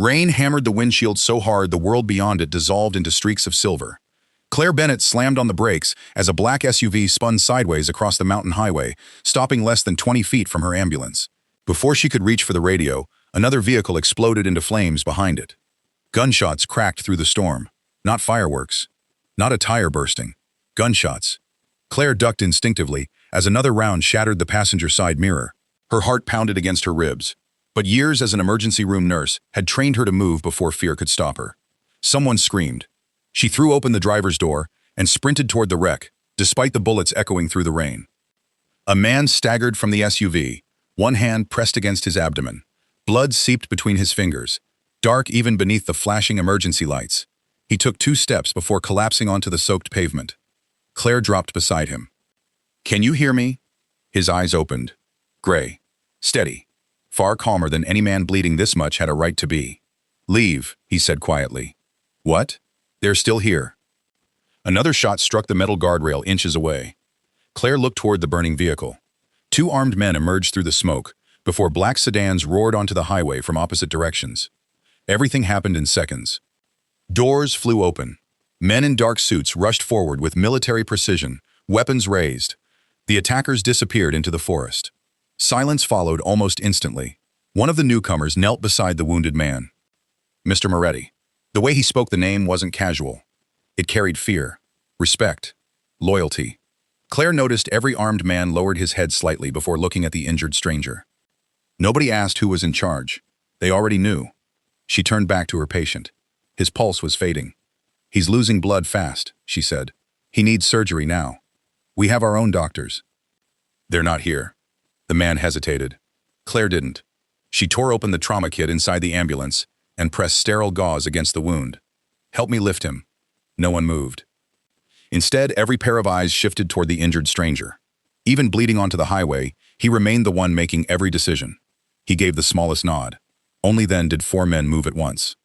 Rain hammered the windshield so hard the world beyond it dissolved into streaks of silver. Claire Bennett slammed on the brakes as a black SUV spun sideways across the mountain highway, stopping less than 20 feet from her ambulance. Before she could reach for the radio, another vehicle exploded into flames behind it. Gunshots cracked through the storm. Not fireworks. Not a tire bursting. Gunshots. Claire ducked instinctively as another round shattered the passenger side mirror. Her heart pounded against her ribs. But years as an emergency room nurse had trained her to move before fear could stop her. Someone screamed. She threw open the driver's door and sprinted toward the wreck, despite the bullets echoing through the rain. A man staggered from the SUV, one hand pressed against his abdomen. Blood seeped between his fingers, dark even beneath the flashing emergency lights. He took 2 steps before collapsing onto the soaked pavement. Claire dropped beside him. "Can you hear me?" His eyes opened. Gray. Steady. Far calmer than any man bleeding this much had a right to be. "Leave," he said quietly. "What?" "They're still here." Another shot struck the metal guardrail inches away. Claire looked toward the burning vehicle. 2 armed men emerged through the smoke before black sedans roared onto the highway from opposite directions. Everything happened in seconds. Doors flew open. Men in dark suits rushed forward with military precision, weapons raised. The attackers disappeared into the forest. Silence followed almost instantly. One of the newcomers knelt beside the wounded man. Mr. Moretti. The way he spoke the name wasn't casual. It carried fear, respect, loyalty. Claire noticed every armed man lowered his head slightly before looking at the injured stranger. Nobody asked who was in charge. They already knew. She turned back to her patient. His pulse was fading. "He's losing blood fast," she said. "He needs surgery now. We have our own doctors." "They're not here." The man hesitated. Claire didn't. She tore open the trauma kit inside the ambulance and pressed sterile gauze against the wound. "Help me lift him." No one moved. Instead, every pair of eyes shifted toward the injured stranger. Even bleeding onto the highway, he remained the one making every decision. He gave the smallest nod. Only then did 4 men move at once.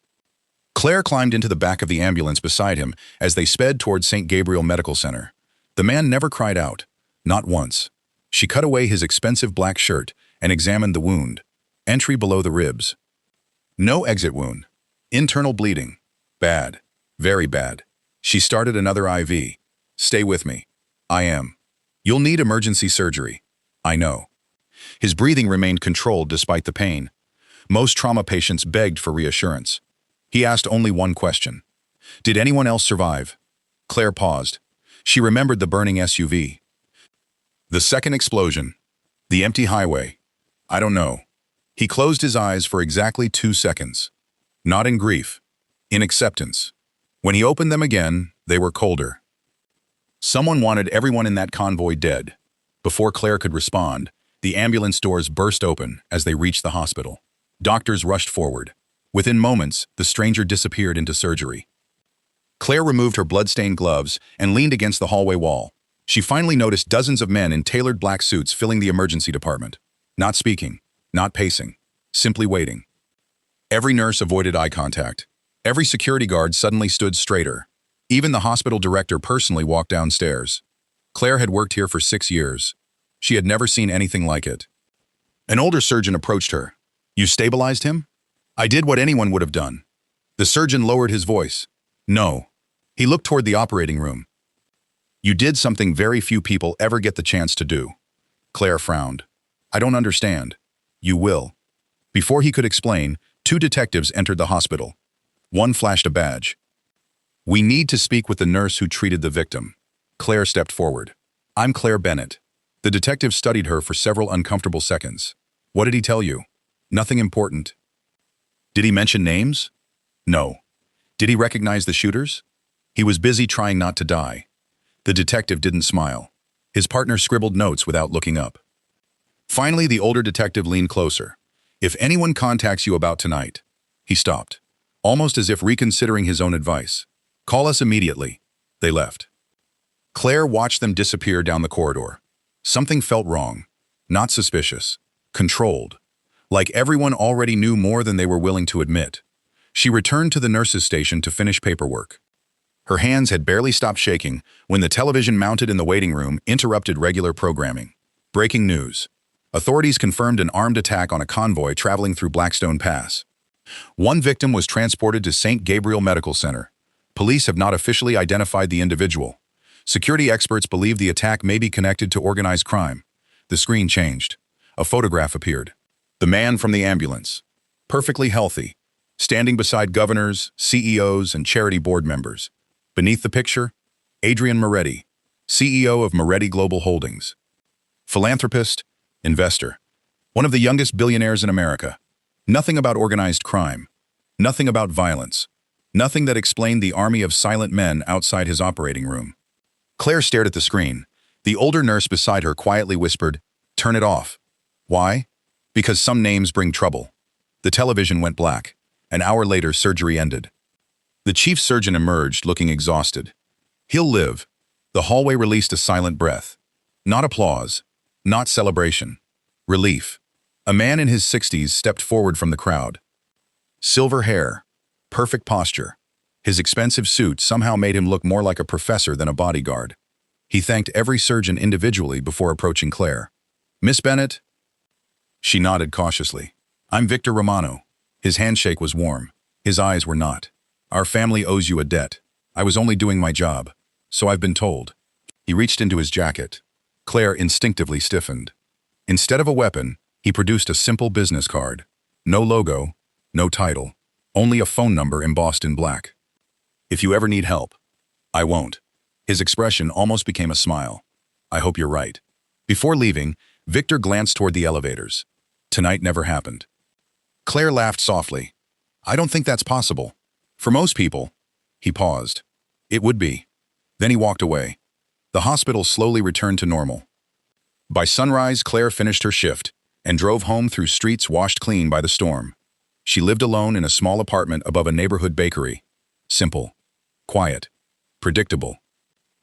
Claire climbed into the back of the ambulance beside him as they sped toward St. Gabriel Medical Center. The man never cried out. Not once. She cut away his expensive black shirt and examined the wound. Entry below the ribs. No exit wound. Internal bleeding. Bad. Very bad. She started another IV. "Stay with me." "I am." "You'll need emergency surgery." "I know." His breathing remained controlled despite the pain. Most trauma patients begged for reassurance. He asked only one question. "Did anyone else survive?" Claire paused. She remembered the burning SUV. The second explosion. The empty highway. "I don't know." He closed his eyes for exactly 2 seconds. Not in grief. In acceptance. When he opened them again, they were colder. Someone wanted everyone in that convoy dead. Before Claire could respond, the ambulance doors burst open as they reached the hospital. Doctors rushed forward. Within moments, the stranger disappeared into surgery. Claire removed her blood-stained gloves and leaned against the hallway wall. She finally noticed dozens of men in tailored black suits filling the emergency department. Not speaking, not pacing, simply waiting. Every nurse avoided eye contact. Every security guard suddenly stood straighter. Even the hospital director personally walked downstairs. Claire had worked here for 6 years. She had never seen anything like it. An older surgeon approached her. "You stabilized him?" "I did what anyone would have done." The surgeon lowered his voice. "No." He looked toward the operating room. "You did something very few people ever get the chance to do." Claire frowned. "I don't understand." "You will." Before he could explain, 2 detectives entered the hospital. One flashed a badge. "We need to speak with the nurse who treated the victim." Claire stepped forward. "I'm Claire Bennett." The detective studied her for several uncomfortable seconds. "What did he tell you?" "Nothing important." "Did he mention names?" "No." "Did he recognize the shooters?" "He was busy trying not to die." The detective didn't smile. His partner scribbled notes without looking up. Finally, the older detective leaned closer. "If anyone contacts you about tonight..." He stopped, almost as if reconsidering his own advice. "Call us immediately." They left. Claire watched them disappear down the corridor. Something felt wrong. Not suspicious. Controlled. Like everyone already knew more than they were willing to admit. She returned to the nurse's station to finish paperwork. Her hands had barely stopped shaking when the television mounted in the waiting room interrupted regular programming. Breaking news. Authorities confirmed an armed attack on a convoy traveling through Blackstone Pass. One victim was transported to St. Gabriel Medical Center. Police have not officially identified the individual. Security experts believe the attack may be connected to organized crime. The screen changed. A photograph appeared. The man from the ambulance. Perfectly healthy. Standing beside governors, CEOs, and charity board members. Beneath the picture, Adrian Moretti, CEO of Moretti Global Holdings. Philanthropist, investor. One of the youngest billionaires in America. Nothing about organized crime. Nothing about violence. Nothing that explained the army of silent men outside his operating room. Claire stared at the screen. The older nurse beside her quietly whispered, "Turn it off." Why? Because some names bring trouble. The television went black. An hour later, surgery ended. The chief surgeon emerged, looking exhausted. "He'll live." The hallway released a silent breath. Not applause. Not celebration. Relief. A man in his 60s stepped forward from the crowd. Silver hair. Perfect posture. His expensive suit somehow made him look more like a professor than a bodyguard. He thanked every surgeon individually before approaching Claire. "Miss Bennett?" She nodded cautiously. "I'm Victor Romano." His handshake was warm. His eyes were not. "Our family owes you a debt. I was only doing my job. So I've been told." He reached into his jacket. Claire instinctively stiffened. Instead of a weapon, he produced a simple business card. No logo, no title, only a phone number embossed in black. "If you ever need help." "I won't." His expression almost became a smile. "I hope you're right." Before leaving, Victor glanced toward the elevators. Tonight never happened. Claire laughed softly. "I don't think that's possible. For most people." He paused. "It would be." Then he walked away. The hospital slowly returned to normal. By sunrise, Claire finished her shift and drove home through streets washed clean by the storm. She lived alone in a small apartment above a neighborhood bakery. Simple. Quiet. Predictable.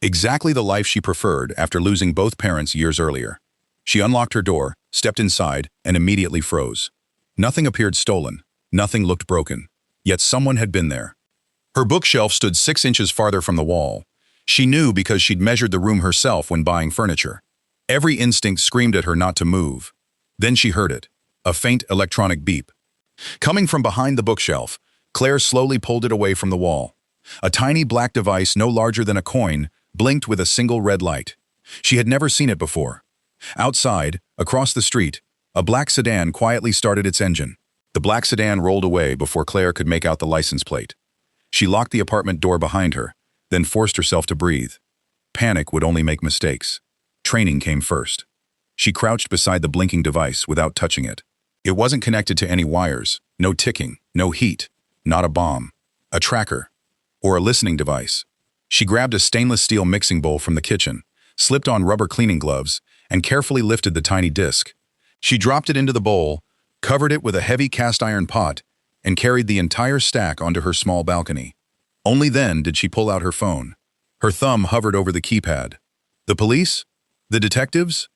Exactly the life she preferred after losing both parents years earlier. She unlocked her door, stepped inside, and immediately froze. Nothing appeared stolen. Nothing looked broken. Yet someone had been there. Her bookshelf stood 6 inches farther from the wall. She knew because she'd measured the room herself when buying furniture. Every instinct screamed at her not to move. Then she heard it. A faint electronic beep. Coming from behind the bookshelf, Claire slowly pulled it away from the wall. A tiny black device no larger than a coin blinked with a single red light. She had never seen it before. Outside, across the street, a black sedan quietly started its engine. The black sedan rolled away before Claire could make out the license plate. She locked the apartment door behind her, then forced herself to breathe. Panic would only make mistakes. Training came first. She crouched beside the blinking device without touching it. It wasn't connected to any wires, no ticking, no heat, not a bomb, a tracker, or a listening device. She grabbed a stainless steel mixing bowl from the kitchen, slipped on rubber cleaning gloves, and carefully lifted the tiny disc. She dropped it into the bowl, covered it with a heavy cast-iron pot, and carried the entire stack onto her small balcony. Only then did she pull out her phone. Her thumb hovered over the keypad. The police? The detectives?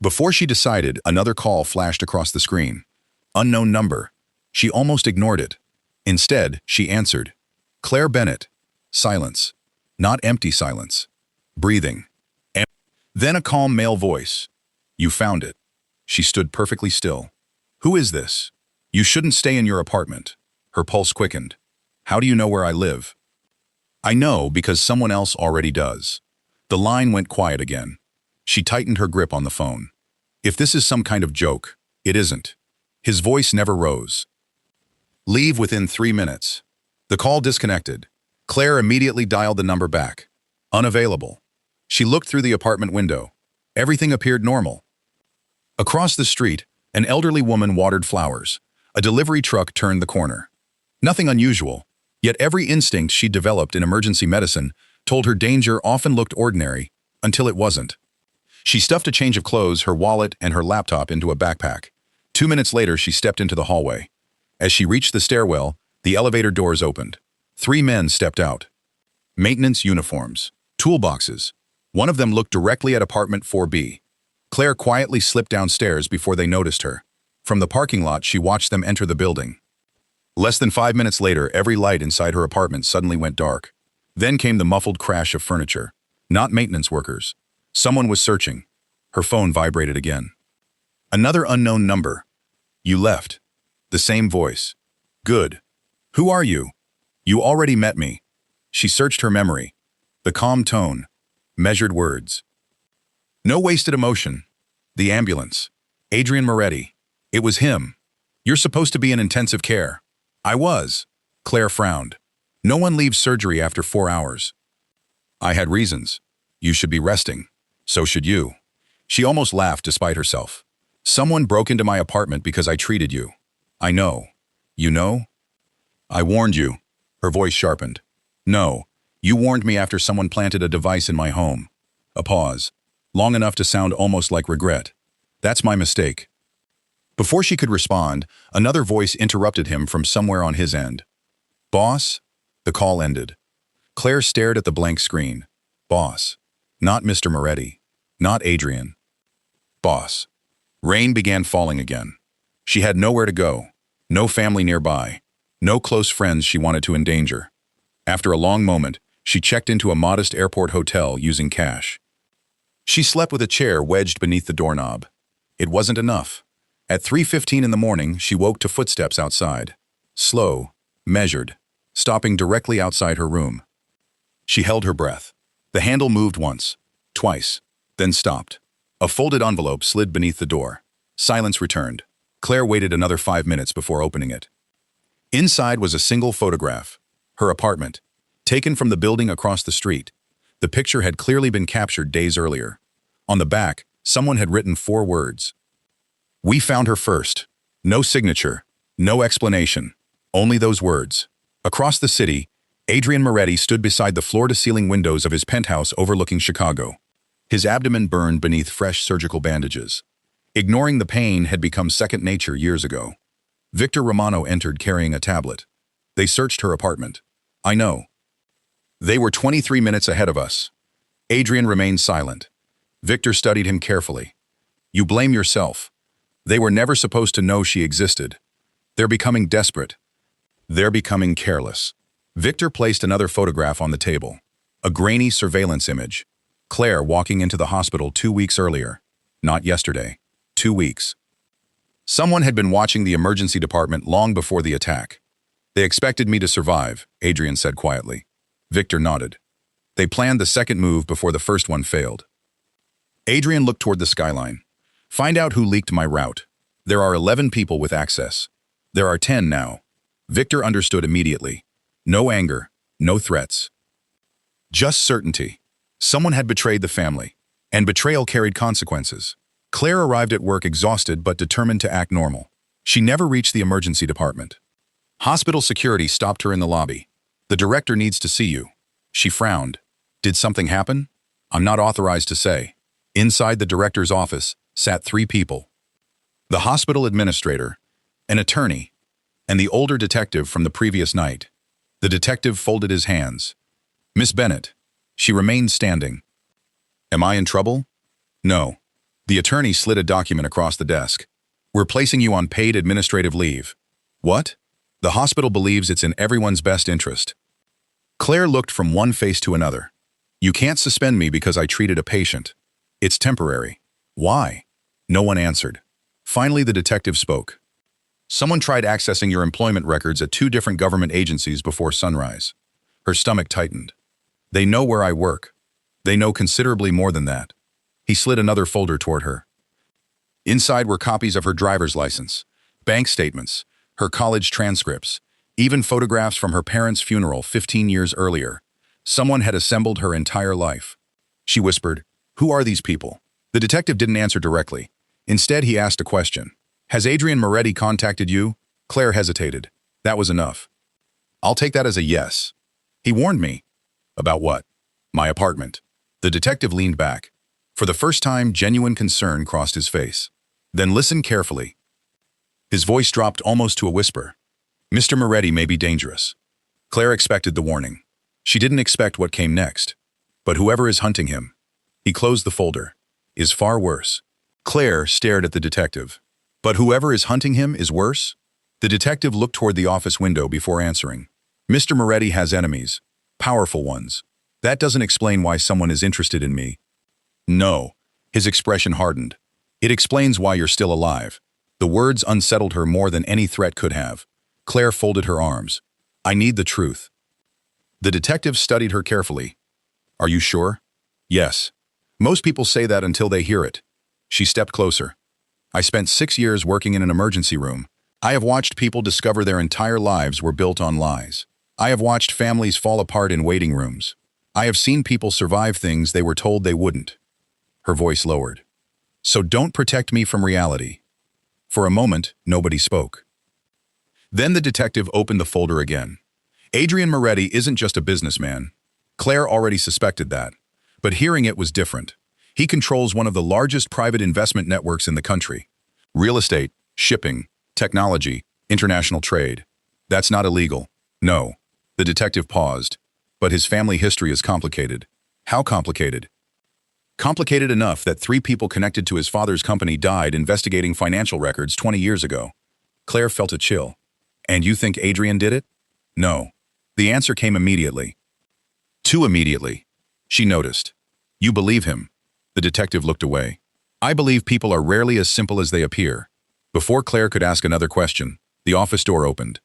Before she decided, another call flashed across the screen. Unknown number. She almost ignored it. Instead, she answered. Claire Bennett. Silence. Not empty silence. Breathing. Then a calm male voice. You found it. She stood perfectly still. Who is this? You shouldn't stay in your apartment. Her pulse quickened. How do you know where I live? I know because someone else already does. The line went quiet again. She tightened her grip on the phone. If this is some kind of joke, it isn't. His voice never rose. Leave within 3 minutes. The call disconnected. Claire immediately dialed the number back. Unavailable. She looked through the apartment window. Everything appeared normal. Across the street, an elderly woman watered flowers. A delivery truck turned the corner. Nothing unusual, yet every instinct she'd developed in emergency medicine told her danger often looked ordinary, until it wasn't. She stuffed a change of clothes, her wallet, and her laptop into a backpack. 2 minutes later, she stepped into the hallway. As she reached the stairwell, the elevator doors opened. 3 men stepped out. Maintenance uniforms. Toolboxes. One of them looked directly at apartment 4B. Claire quietly slipped downstairs before they noticed her. From the parking lot, she watched them enter the building. Less than 5 minutes later, every light inside her apartment suddenly went dark. Then came the muffled crash of furniture. Not maintenance workers. Someone was searching. Her phone vibrated again. Another unknown number. You left. The same voice. Good. Who are you? You already met me. She searched her memory. The calm tone. Measured words. No wasted emotion. The ambulance. Adrian Moretti. It was him. You're supposed to be in intensive care. I was. Claire frowned. No one leaves surgery after 4 hours. I had reasons. You should be resting. So should you. She almost laughed despite herself. Someone broke into my apartment because I treated you. I know. You know? I warned you. Her voice sharpened. No, you warned me after someone planted a device in my home. A pause. Long enough to sound almost like regret. That's my mistake. Before she could respond, another voice interrupted him from somewhere on his end. Boss? The call ended. Claire stared at the blank screen. Boss. Not Mr. Moretti. Not Adrian. Boss. Rain began falling again. She had nowhere to go. No family nearby. No close friends she wanted to endanger. After a long moment, she checked into a modest airport hotel using cash. She slept with a chair wedged beneath the doorknob. It wasn't enough. At 3:15 in the morning, she woke to footsteps outside. Slow, measured, stopping directly outside her room. She held her breath. The handle moved once, twice, then stopped. A folded envelope slid beneath the door. Silence returned. Claire waited another 5 minutes before opening it. Inside was a single photograph. Her apartment, taken from the building across the street. The picture had clearly been captured days earlier. On the back, someone had written 4 words. We found her first. No signature, no explanation, only those words. Across the city, Adrian Moretti stood beside the floor-to-ceiling windows of his penthouse overlooking Chicago. His abdomen burned beneath fresh surgical bandages. Ignoring the pain had become second nature years ago. Victor Romano entered carrying a tablet. They searched her apartment. I know. They were 23 minutes ahead of us. Adrian remained silent. Victor studied him carefully. You blame yourself. They were never supposed to know she existed. They're becoming desperate. They're becoming careless. Victor placed another photograph on the table. A grainy surveillance image. Claire walking into the hospital 2 weeks earlier. Not yesterday. 2 weeks. Someone had been watching the emergency department long before the attack. They expected me to survive, Adrian said quietly. Victor nodded. They planned the second move before the first one failed. Adrian looked toward the skyline. Find out who leaked my route. There are 11 people with access. There are 10 now. Victor understood immediately. No anger, no threats. Just certainty. Someone had betrayed the family, and betrayal carried consequences. Claire arrived at work exhausted but determined to act normal. She never reached the emergency department. Hospital security stopped her in the lobby. The director needs to see you. She frowned. Did something happen? I'm not authorized to say. Inside the director's office sat 3 people. The hospital administrator, an attorney, and the older detective from the previous night. The detective folded his hands. Miss Bennett. She remained standing. Am I in trouble? No. The attorney slid a document across the desk. We're placing you on paid administrative leave. What? The hospital believes it's in everyone's best interest. Claire looked from one face to another. You can't suspend me because I treated a patient. It's temporary. Why? No one answered. Finally, the detective spoke. Someone tried accessing your employment records at 2 different government agencies before sunrise. Her stomach tightened. They know where I work. They know considerably more than that. He slid another folder toward her. Inside were copies of her driver's license, bank statements, her college transcripts, even photographs from her parents' funeral 15 years earlier. Someone had assembled her entire life. She whispered, Who are these people? The detective didn't answer directly. Instead, he asked a question. Has Adrian Moretti contacted you? Claire hesitated. That was enough. I'll take that as a yes. He warned me. About what? My apartment. The detective leaned back. For the first time, genuine concern crossed his face. Then listen carefully. His voice dropped almost to a whisper. Mr. Moretti may be dangerous. Claire expected the warning. She didn't expect what came next. But whoever is hunting him, he closed the folder, is far worse. Claire stared at the detective. But whoever is hunting him is worse? The detective looked toward the office window before answering. Mr. Moretti has enemies, powerful ones. That doesn't explain why someone is interested in me. No. His expression hardened. It explains why you're still alive. The words unsettled her more than any threat could have. Claire folded her arms. I need the truth. The detective studied her carefully. Are you sure? Yes. Most people say that until they hear it. She stepped closer. I spent 6 years working in an emergency room. I have watched people discover their entire lives were built on lies. I have watched families fall apart in waiting rooms. I have seen people survive things they were told they wouldn't. Her voice lowered. So don't protect me from reality. For a moment, nobody spoke. Then the detective opened the folder again. Adrian Moretti isn't just a businessman. Claire already suspected that. But hearing it was different. He controls one of the largest private investment networks in the country. Real estate, shipping, technology, international trade. That's not illegal. No. The detective paused. But his family history is complicated. How complicated? Complicated enough that 3 people connected to his father's company died investigating financial records 20 years ago. Claire felt a chill. And you think Adrian did it? No. The answer came immediately. Too immediately. She noticed. You believe him. The detective looked away. I believe people are rarely as simple as they appear. Before Claire could ask another question, the office door opened.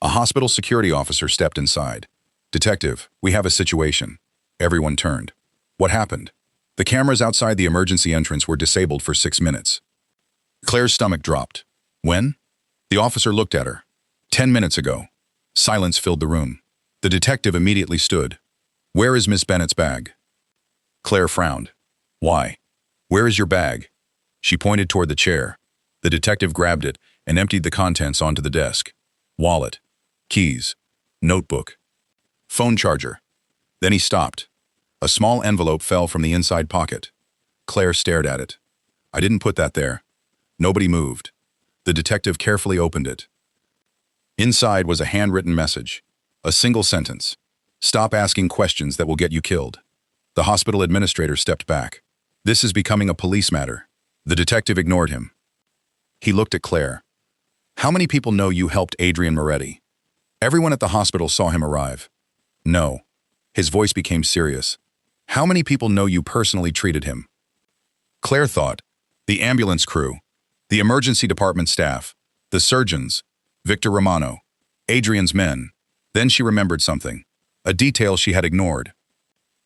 A hospital security officer stepped inside. Detective, we have a situation. Everyone turned. What happened? The cameras outside the emergency entrance were disabled for 6 minutes. Claire's stomach dropped. When? The officer looked at her. 10 minutes ago. Silence filled the room. The detective immediately stood. Where is Miss Bennett's bag? Claire frowned. Why? Where is your bag? She pointed toward the chair. The detective grabbed it and emptied the contents onto the desk. Wallet, keys, notebook, phone charger. Then he stopped. A small envelope fell from the inside pocket. Claire stared at it. I didn't put that there. Nobody moved. The detective carefully opened it. Inside was a handwritten message. A single sentence. Stop asking questions that will get you killed. The hospital administrator stepped back. This is becoming a police matter. The detective ignored him. He looked at Claire. How many people know you helped Adrian Moretti? Everyone at the hospital saw him arrive. No. His voice became serious. How many people know you personally treated him? Claire thought. The ambulance crew, the emergency department staff, the surgeons, Victor Romano, Adrian's men. Then she remembered something, a detail she had ignored.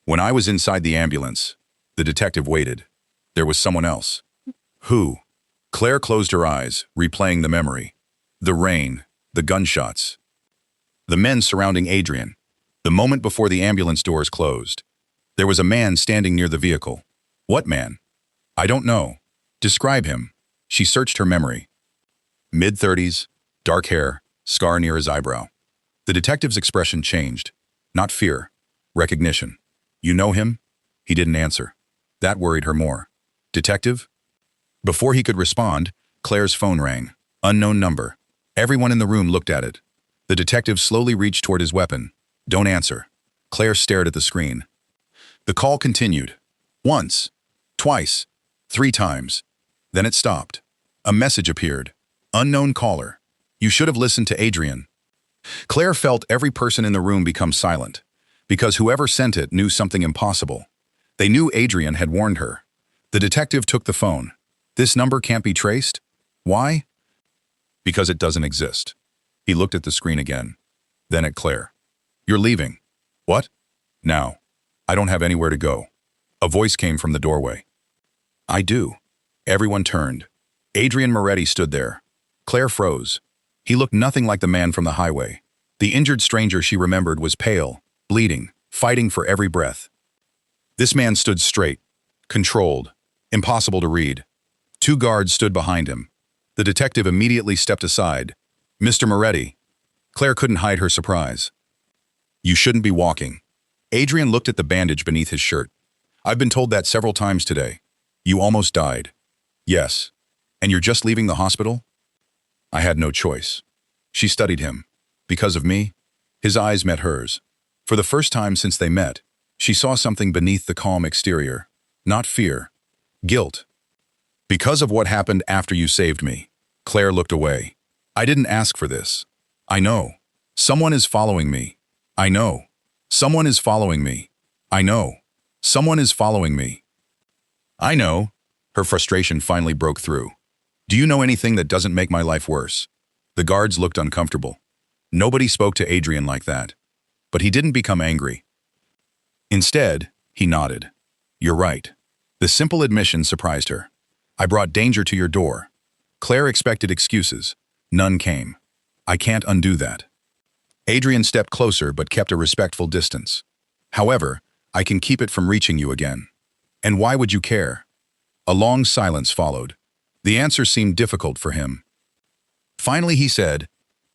When I was inside the ambulance, the detective waited. There was someone else. Who? Claire closed her eyes, replaying the memory. The rain, the gunshots. The men surrounding Adrian. The moment before the ambulance doors closed. There was a man standing near the vehicle. What man? I don't know. Describe him. She searched her memory. Mid-30s, dark hair, scar near his eyebrow. The detective's expression changed. Not fear. Recognition. You know him? He didn't answer. That worried her more. Detective? Before he could respond, Claire's phone rang. Unknown number. Everyone in the room looked at it. The detective slowly reached toward his weapon. Don't answer. Claire stared at the screen. The call continued. Once. Twice. 3 times. Then it stopped. A message appeared. Unknown caller. You should have listened to Adrian. Claire felt every person in the room become silent, because whoever sent it knew something impossible. They knew Adrian had warned her. The detective took the phone. This number can't be traced? Why? Because it doesn't exist. He looked at the screen again. Then at Claire. You're leaving. What? Now. I don't have anywhere to go. A voice came from the doorway. I do. Everyone turned. Adrian Moretti stood there. Claire froze. He looked nothing like the man from the highway. The injured stranger she remembered was pale, bleeding, fighting for every breath. This man stood straight, controlled, impossible to read. 2 guards stood behind him. The detective immediately stepped aside. Mr. Moretti. Claire couldn't hide her surprise. You shouldn't be walking. Adrian looked at the bandage beneath his shirt. I've been told that several times today. You almost died. Yes. And you're just leaving the hospital? I had no choice. She studied him. Because of me? His eyes met hers. For the first time since they met, she saw something beneath the calm exterior. Not fear. Guilt. Because of what happened after you saved me. Claire looked away. I didn't ask for this. I know. Someone is following me. I know. Someone is following me. I know. Someone is following me. I know. Her frustration finally broke through. Do you know anything that doesn't make my life worse? The guards looked uncomfortable. Nobody spoke to Adrian like that. But he didn't become angry. Instead, he nodded. You're right. The simple admission surprised her. I brought danger to your door. Claire expected excuses. None came. I can't undo that. Adrian stepped closer but kept a respectful distance. However, I can keep it from reaching you again. And why would you care? A long silence followed. The answer seemed difficult for him. Finally he said,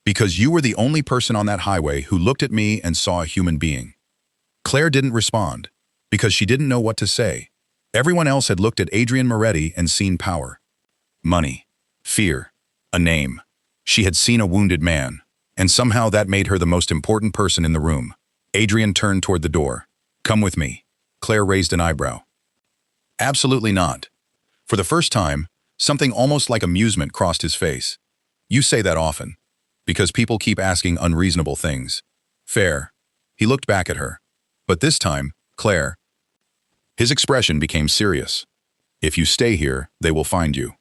because you were the only person on that highway who looked at me and saw a human being. Claire didn't respond, because she didn't know what to say. Everyone else had looked at Adrian Moretti and seen power. Money. Fear. A name. She had seen a wounded man, and somehow that made her the most important person in the room. Adrian turned toward the door. Come with me. Claire raised an eyebrow. Absolutely not. For the first time, something almost like amusement crossed his face. You say that often, because people keep asking unreasonable things. Fair. He looked back at her. But this time, Claire. His expression became serious. If you stay here, they will find you.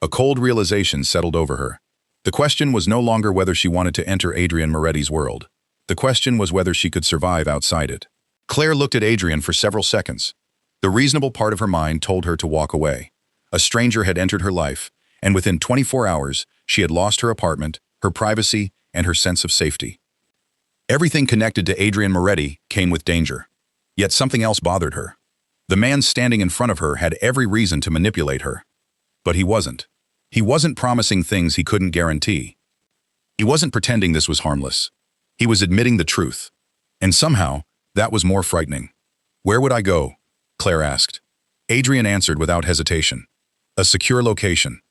A cold realization settled over her. The question was no longer whether she wanted to enter Adrian Moretti's world. The question was whether she could survive outside it. Claire looked at Adrian for several seconds. The reasonable part of her mind told her to walk away. A stranger had entered her life, and within 24 hours, she had lost her apartment, her privacy, and her sense of safety. Everything connected to Adrian Moretti came with danger. Yet something else bothered her. The man standing in front of her had every reason to manipulate her. But he wasn't. He wasn't promising things he couldn't guarantee. He wasn't pretending this was harmless. He was admitting the truth. And somehow, that was more frightening. Where would I go? Claire asked. Adrian answered without hesitation. A secure location.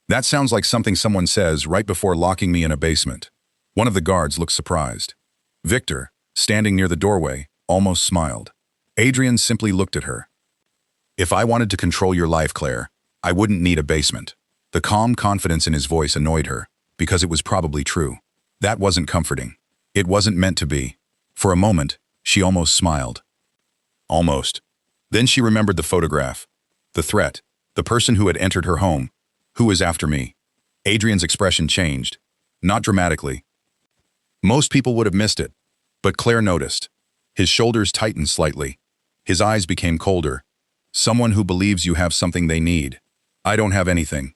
That sounds like something someone says right before locking me in a basement. One of the guards looked surprised. Victor, standing near the doorway, almost smiled. Adrian simply looked at her. If I wanted to control your life, Claire, I wouldn't need a basement. The calm confidence in his voice annoyed her, because it was probably true. That wasn't comforting. It wasn't meant to be. For a moment, she almost smiled. Almost. Then she remembered the photograph. The threat. The person who had entered her home. Who is after me? Adrian's expression changed. Not dramatically. Most people would have missed it. But Claire noticed. His shoulders tightened slightly. His eyes became colder. Someone who believes you have something they need. I don't have anything.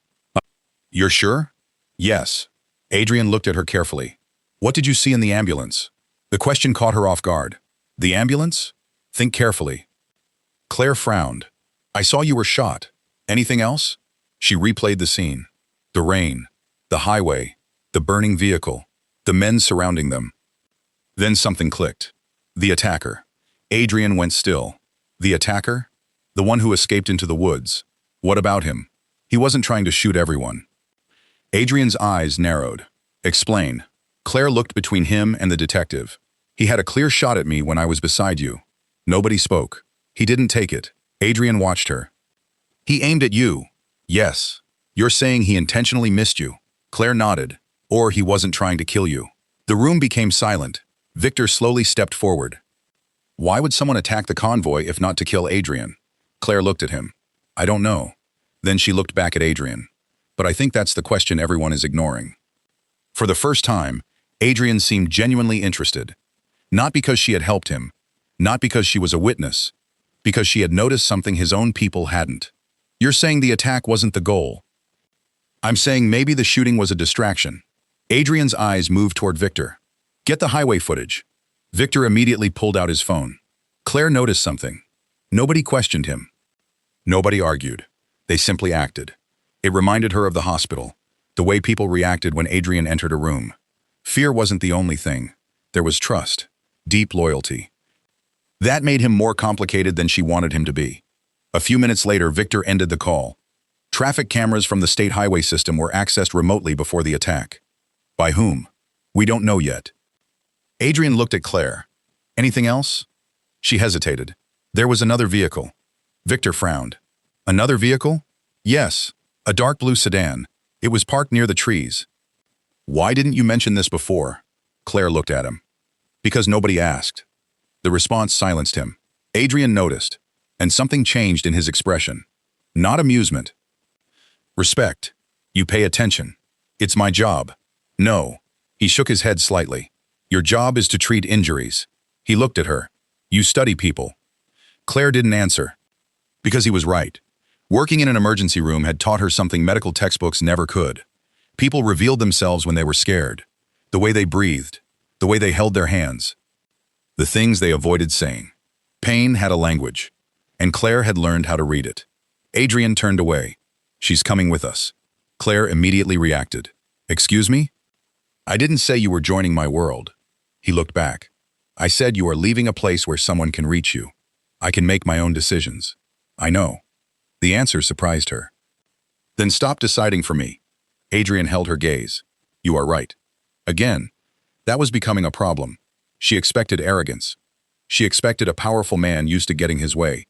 You're sure? Yes. Adrian looked at her carefully. What did you see in the ambulance? The question caught her off guard. The ambulance? Think carefully. Claire frowned. I saw you were shot. Anything else? She replayed the scene. The rain, the highway, the burning vehicle, the men surrounding them. Then something clicked. The attacker. Adrian went still. The attacker? The one who escaped into the woods. What about him? He wasn't trying to shoot everyone. Adrian's eyes narrowed. Explain. Claire looked between him and the detective. He had a clear shot at me when I was beside you. Nobody spoke. He didn't take it. Adrian watched her. He aimed at you. Yes. You're saying he intentionally missed you. Claire nodded. Or he wasn't trying to kill you. The room became silent. Victor slowly stepped forward. Why would someone attack the convoy if not to kill Adrian? Claire looked at him. I don't know. Then she looked back at Adrian. But I think that's the question everyone is ignoring. For the first time, Adrian seemed genuinely interested. Not because she had helped him. Not because she was a witness. Because she had noticed something his own people hadn't. You're saying the attack wasn't the goal. I'm saying maybe the shooting was a distraction. Adrian's eyes moved toward Victor. Get the highway footage. Victor immediately pulled out his phone. Claire noticed something. Nobody questioned him. Nobody argued. They simply acted. It reminded her of the hospital, the way people reacted when Adrian entered a room. Fear wasn't the only thing. There was trust, deep loyalty. That made him more complicated than she wanted him to be. A few minutes later, Victor ended the call. Traffic cameras from the state highway system were accessed remotely before the attack. By whom? We don't know yet. Adrian looked at Claire. Anything else? She hesitated. There was another vehicle. Victor frowned. Another vehicle? Yes, a dark blue sedan. It was parked near the trees. Why didn't you mention this before? Claire looked at him. Because nobody asked. The response silenced him. Adrian noticed, and something changed in his expression. Not amusement. Respect. You pay attention. It's my job. No. He shook his head slightly. Your job is to treat injuries. He looked at her. You study people. Claire didn't answer. Because he was right. Working in an emergency room had taught her something medical textbooks never could. People revealed themselves when they were scared. The way they breathed. The way they held their hands. The things they avoided saying. Pain had a language. And Claire had learned how to read it. Adrian turned away. She's coming with us. Claire immediately reacted. Excuse me? I didn't say you were joining my world. He looked back. I said you are leaving a place where someone can reach you. I can make my own decisions. I know. The answer surprised her. Then stop deciding for me. Adrian held her gaze. You are right. Again, that was becoming a problem. She expected arrogance. She expected a powerful man used to getting his way.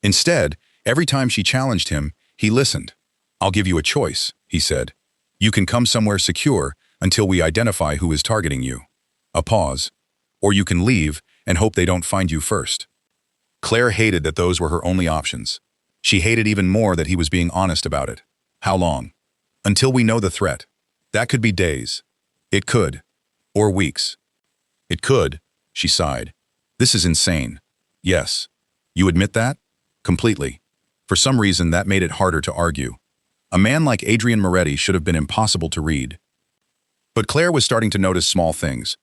Instead, every time she challenged him, he listened. I'll give you a choice, he said. You can come somewhere secure until we identify who is targeting you. A pause. Or you can leave and hope they don't find you first. Claire hated that those were her only options. She hated even more that he was being honest about it. How long? Until we know the threat. That could be days. It could. Or weeks. It could, she sighed. This is insane. Yes. You admit that? Completely. For some reason, that made it harder to argue. A man like Adrian Moretti should have been impossible to read. But Claire was starting to notice small things.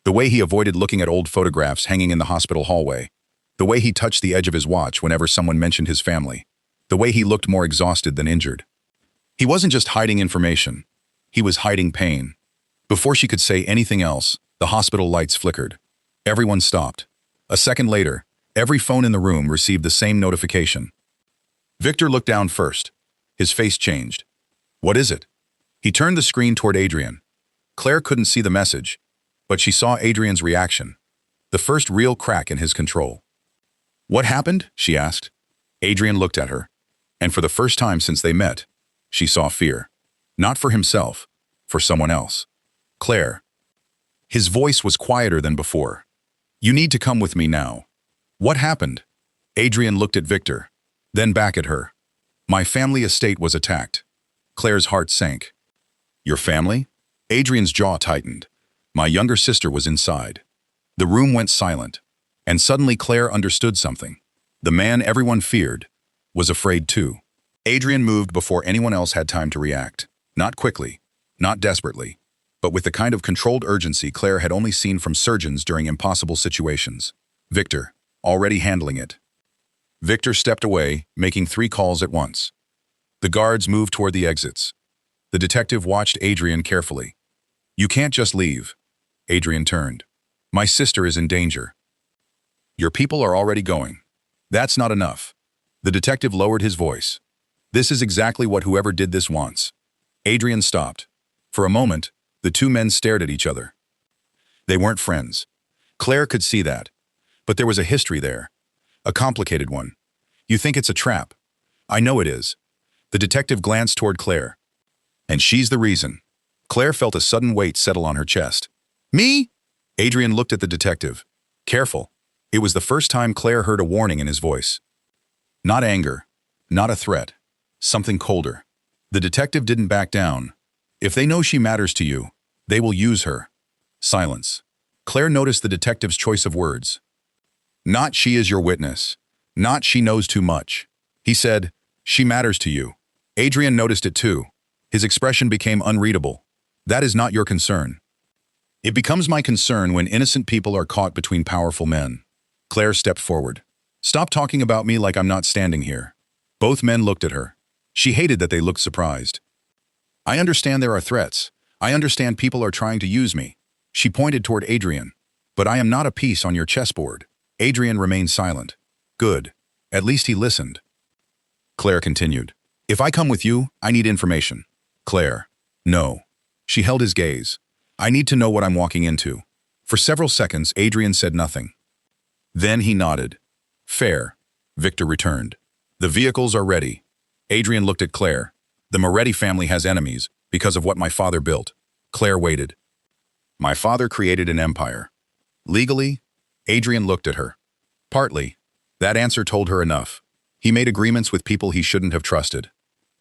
The way he avoided looking at old photographs hanging in the hospital hallway. The way he touched the edge of his watch whenever someone mentioned his family. The way he looked more exhausted than injured. He wasn't just hiding information. He was hiding pain. Before she could say anything else, the hospital lights flickered. Everyone stopped. A second later, every phone in the room received the same notification. Victor looked down first. His face changed. What is it? He turned the screen toward Adrian. Claire couldn't see the message, but she saw Adrian's reaction. The first real crack in his control. What happened? She asked. Adrian looked at her, and for the first time since they met, she saw fear. Not for himself, for someone else. Claire. His voice was quieter than before. You need to come with me now. What happened? Adrian looked at Victor, then back at her. My family estate was attacked. Claire's heart sank. Your family? Adrian's jaw tightened. My younger sister was inside. The room went silent, and suddenly Claire understood something. The man everyone feared was afraid too. Adrian moved before anyone else had time to react. Not quickly, not desperately, but with the kind of controlled urgency Claire had only seen from surgeons during impossible situations. Victor, already handling it. Victor stepped away, making 3 calls at once. The guards moved toward the exits. The detective watched Adrian carefully. You can't just leave. Adrian turned. My sister is in danger. Your people are already going. That's not enough. The detective lowered his voice. This is exactly what whoever did this wants. Adrian stopped. For a moment, the 2 men stared at each other. They weren't friends. Claire could see that. But there was a history there. A complicated one. You think it's a trap. I know it is. The detective glanced toward Claire. And she's the reason. Claire felt a sudden weight settle on her chest. Me? Adrian looked at the detective. Careful. It was the first time Claire heard a warning in his voice. Not anger. Not a threat. Something colder. The detective didn't back down. If they know she matters to you, they will use her. Silence. Claire noticed the detective's choice of words. Not she is your witness. Not she knows too much. He said, she matters to you. Adrian noticed it too. His expression became unreadable. That is not your concern. It becomes my concern when innocent people are caught between powerful men. Claire stepped forward. Stop talking about me like I'm not standing here. Both men looked at her. She hated that they looked surprised. I understand there are threats. I understand people are trying to use me. She pointed toward Adrian. But I am not a piece on your chessboard. Adrian remained silent. Good. At least he listened. Claire continued. If I come with you, I need information. Claire. No. She held his gaze. I need to know what I'm walking into. For several seconds, Adrian said nothing. Then he nodded. Fair. Victor returned. The vehicles are ready. Adrian looked at Claire. The Moretti family has enemies because of what my father built. Claire waited. My father created an empire. Legally? Adrian looked at her. Partly. That answer told her enough. He made agreements with people he shouldn't have trusted.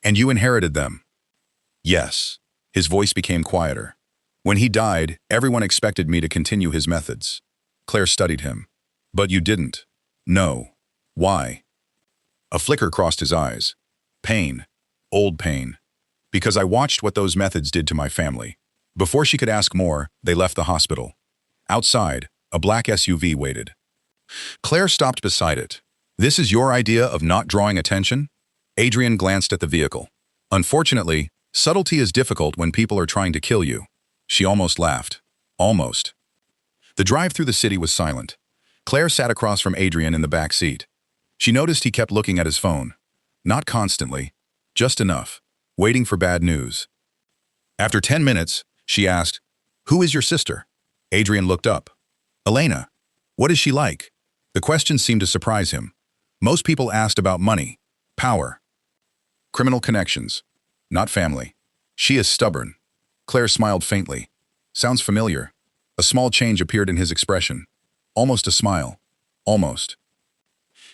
And you inherited them. Yes. His voice became quieter. When he died, everyone expected me to continue his methods. Claire studied him. But you didn't. No. Why? A flicker crossed his eyes. Pain. Old pain. Because I watched what those methods did to my family. Before she could ask more, they left the hospital. Outside, a black SUV waited. Claire stopped beside it. This is your idea of not drawing attention? Adrian glanced at the vehicle. Unfortunately, subtlety is difficult when people are trying to kill you. She almost laughed. Almost. The drive through the city was silent. Claire sat across from Adrian in the back seat. She noticed he kept looking at his phone. Not constantly, just enough, waiting for bad news. After 10 minutes, she asked, "Who is your sister?" Adrian looked up. "Elena. What is she like?" The question seemed to surprise him. Most people asked about money, power, criminal connections, not family. She is stubborn. Claire smiled faintly. Sounds familiar. A small change appeared in his expression. Almost a smile. Almost.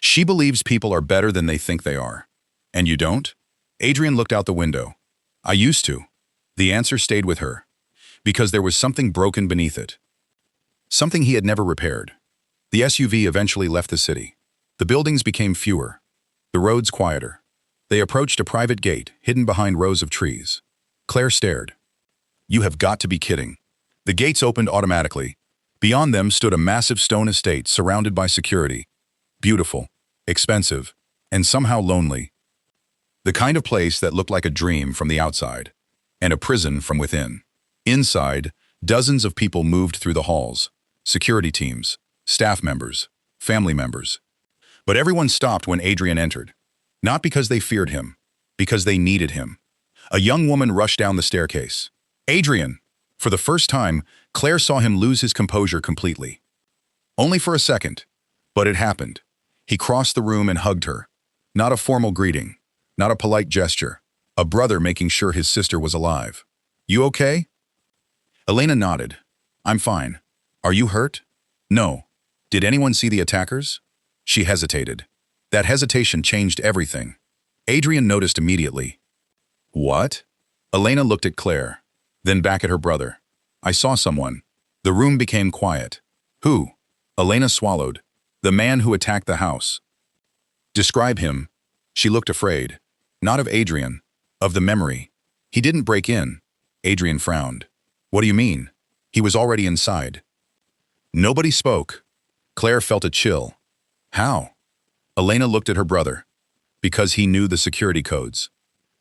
She believes people are better than they think they are. And you don't? Adrian looked out the window. I used to. The answer stayed with her. Because there was something broken beneath it. Something he had never repaired. The SUV eventually left the city. The buildings became fewer. The roads quieter. They approached a private gate hidden behind rows of trees. Claire stared. You have got to be kidding. The gates opened automatically. Beyond them stood a massive stone estate surrounded by security. Beautiful, expensive, and somehow lonely. The kind of place that looked like a dream from the outside, and a prison from within. Inside, dozens of people moved through the halls. Security teams, staff members, family members. But everyone stopped when Adrian entered. Not because they feared him, because they needed him. A young woman rushed down the staircase. Adrian! For the first time, Claire saw him lose his composure completely. Only for a second, but it happened. He crossed the room and hugged her. Not a formal greeting, not a polite gesture. A brother making sure his sister was alive. You okay? Elena nodded. I'm fine. Are you hurt? No. Did anyone see the attackers? She hesitated. That hesitation changed everything. Adrian noticed immediately. What? Elena looked at Claire, then back at her brother. I saw someone. The room became quiet. Who? Elena swallowed. The man who attacked the house. Describe him. She looked afraid. Not of Adrian. Of the memory. He didn't break in. Adrian frowned. What do you mean? He was already inside. Nobody spoke. Claire felt a chill. How? Elena looked at her brother. Because he knew the security codes.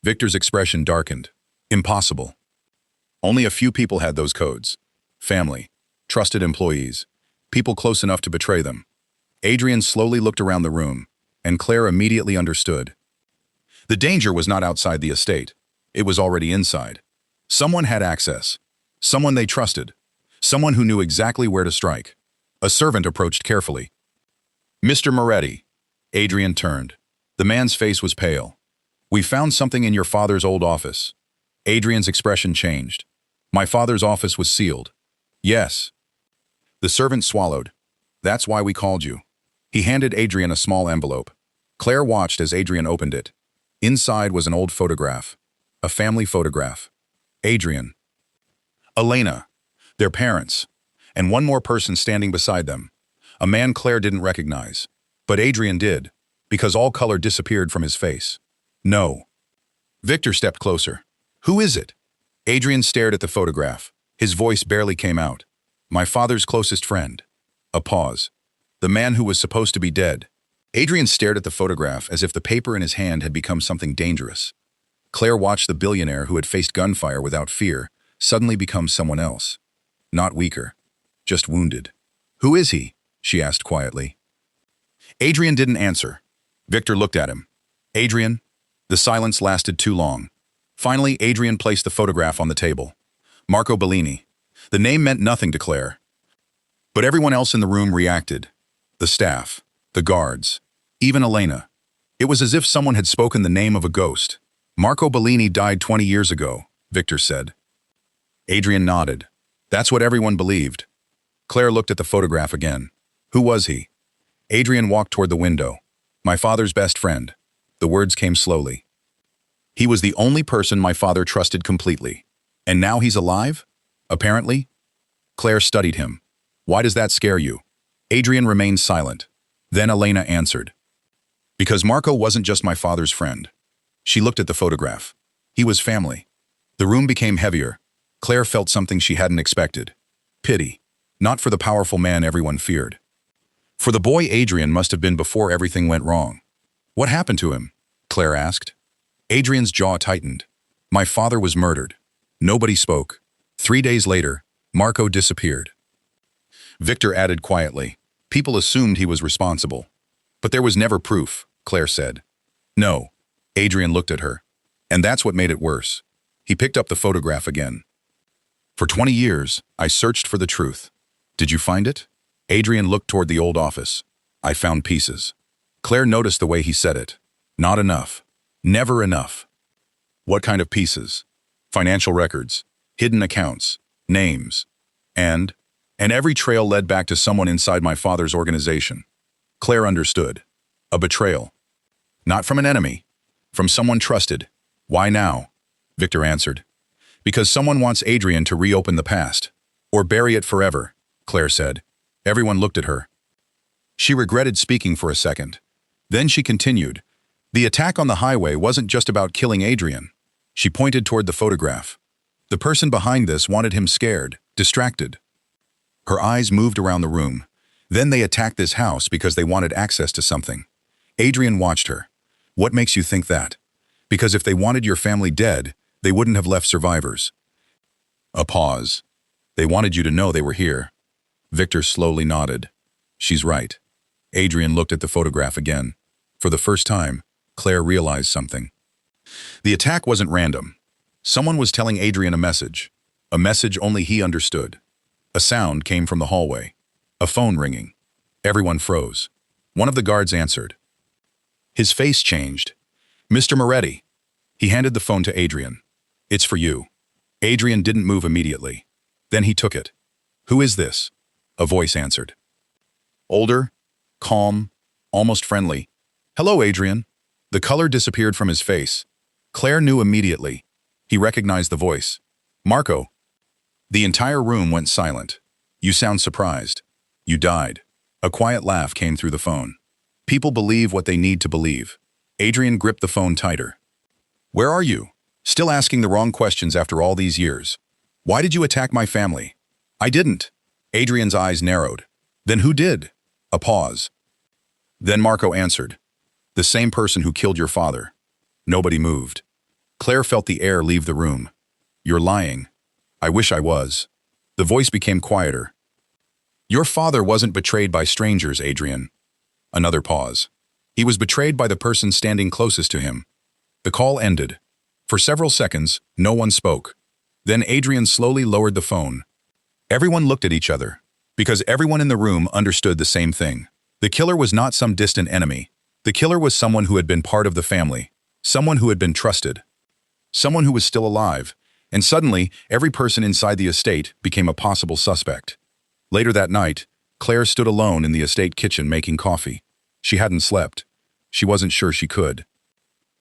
Victor's expression darkened. Impossible. Only a few people had those codes. Family. Trusted employees. People close enough to betray them. Adrian slowly looked around the room, and Claire immediately understood. The danger was not outside the estate. It was already inside. Someone had access. Someone they trusted. Someone who knew exactly where to strike. A servant approached carefully. Mr. Moretti. Adrian turned. The man's face was pale. We found something in your father's old office. Adrian's expression changed. My father's office was sealed. Yes. The servant swallowed. That's why we called you. He handed Adrian a small envelope. Claire watched as Adrian opened it. Inside was an old photograph. A family photograph. Adrian. Elena. Their parents. And one more person standing beside them. A man Claire didn't recognize. But Adrian did, because all color disappeared from his face. No. Victor stepped closer. Who is it? Adrian stared at the photograph. His voice barely came out. My father's closest friend. A pause. The man who was supposed to be dead. Adrian stared at the photograph as if the paper in his hand had become something dangerous. Claire watched the billionaire who had faced gunfire without fear suddenly become someone else. Not weaker. Just wounded. Who is he? She asked quietly. Adrian didn't answer. Victor looked at him. Adrian? The silence lasted too long. Finally, Adrian placed the photograph on the table. Marco Bellini. The name meant nothing to Claire. But everyone else in the room reacted. The staff, the guards, even Elena. It was as if someone had spoken the name of a ghost. Marco Bellini died 20 years ago, Victor said. Adrian nodded. That's what everyone believed. Claire looked at the photograph again. Who was he? Adrian walked toward the window. My father's best friend. The words came slowly. He was the only person my father trusted completely. And now he's alive? Apparently? Claire studied him. Why does that scare you? Adrian remained silent. Then Elena answered. Because Marco wasn't just my father's friend. She looked at the photograph. He was family. The room became heavier. Claire felt something she hadn't expected. Pity. Not for the powerful man everyone feared. For the boy Adrian must have been before everything went wrong. What happened to him? Claire asked. Adrian's jaw tightened. My father was murdered. Nobody spoke. 3 days later, Marco disappeared. Victor added quietly. People assumed he was responsible. But there was never proof, Claire said. No. Adrian looked at her. And that's what made it worse. He picked up the photograph again. For 20 years, I searched for the truth. Did you find it? Adrian looked toward the old office. I found pieces. Claire noticed the way he said it. Not enough. Never enough. What kind of pieces? Financial records, hidden accounts, names, and every trail led back to someone inside my father's organization. Claire understood. A betrayal. Not from an enemy, from someone trusted. Why now? Victor answered. Because someone wants Adrian to reopen the past, or bury it forever, Claire said. Everyone looked at her. She regretted speaking for a second. Then she continued. The attack on the highway wasn't just about killing Adrian. She pointed toward the photograph. The person behind this wanted him scared, distracted. Her eyes moved around the room. Then they attacked this house because they wanted access to something. Adrian watched her. What makes you think that? Because if they wanted your family dead, they wouldn't have left survivors. A pause. They wanted you to know they were here. Victor slowly nodded. She's right. Adrian looked at the photograph again. For the first time, Claire realized something. The attack wasn't random. Someone was telling Adrian a message only he understood. A sound came from the hallway. A phone ringing. Everyone froze. One of the guards answered. His face changed. Mr. Moretti. He handed the phone to Adrian. It's for you. Adrian didn't move immediately. Then he took it. Who is this? A voice answered. Older, calm, almost friendly. Hello, Adrian. The color disappeared from his face. Claire knew immediately. He recognized the voice. Marco. The entire room went silent. You sound surprised. You died. A quiet laugh came through the phone. People believe what they need to believe. Adrian gripped the phone tighter. Where are you? Still asking the wrong questions after all these years. Why did you attack my family? I didn't. Adrian's eyes narrowed. Then who did? A pause. Then Marco answered. The same person who killed your father. Nobody moved. Claire felt the air leave the room. You're lying. I wish I was. The voice became quieter. Your father wasn't betrayed by strangers, Adrian. Another pause. He was betrayed by the person standing closest to him. The call ended. For several seconds, no one spoke. Then Adrian slowly lowered the phone. Everyone looked at each other, because everyone in the room understood the same thing. The killer was not some distant enemy. The killer was someone who had been part of the family, someone who had been trusted, someone who was still alive, and suddenly, every person inside the estate became a possible suspect. Later that night, Claire stood alone in the estate kitchen making coffee. She hadn't slept. She wasn't sure she could.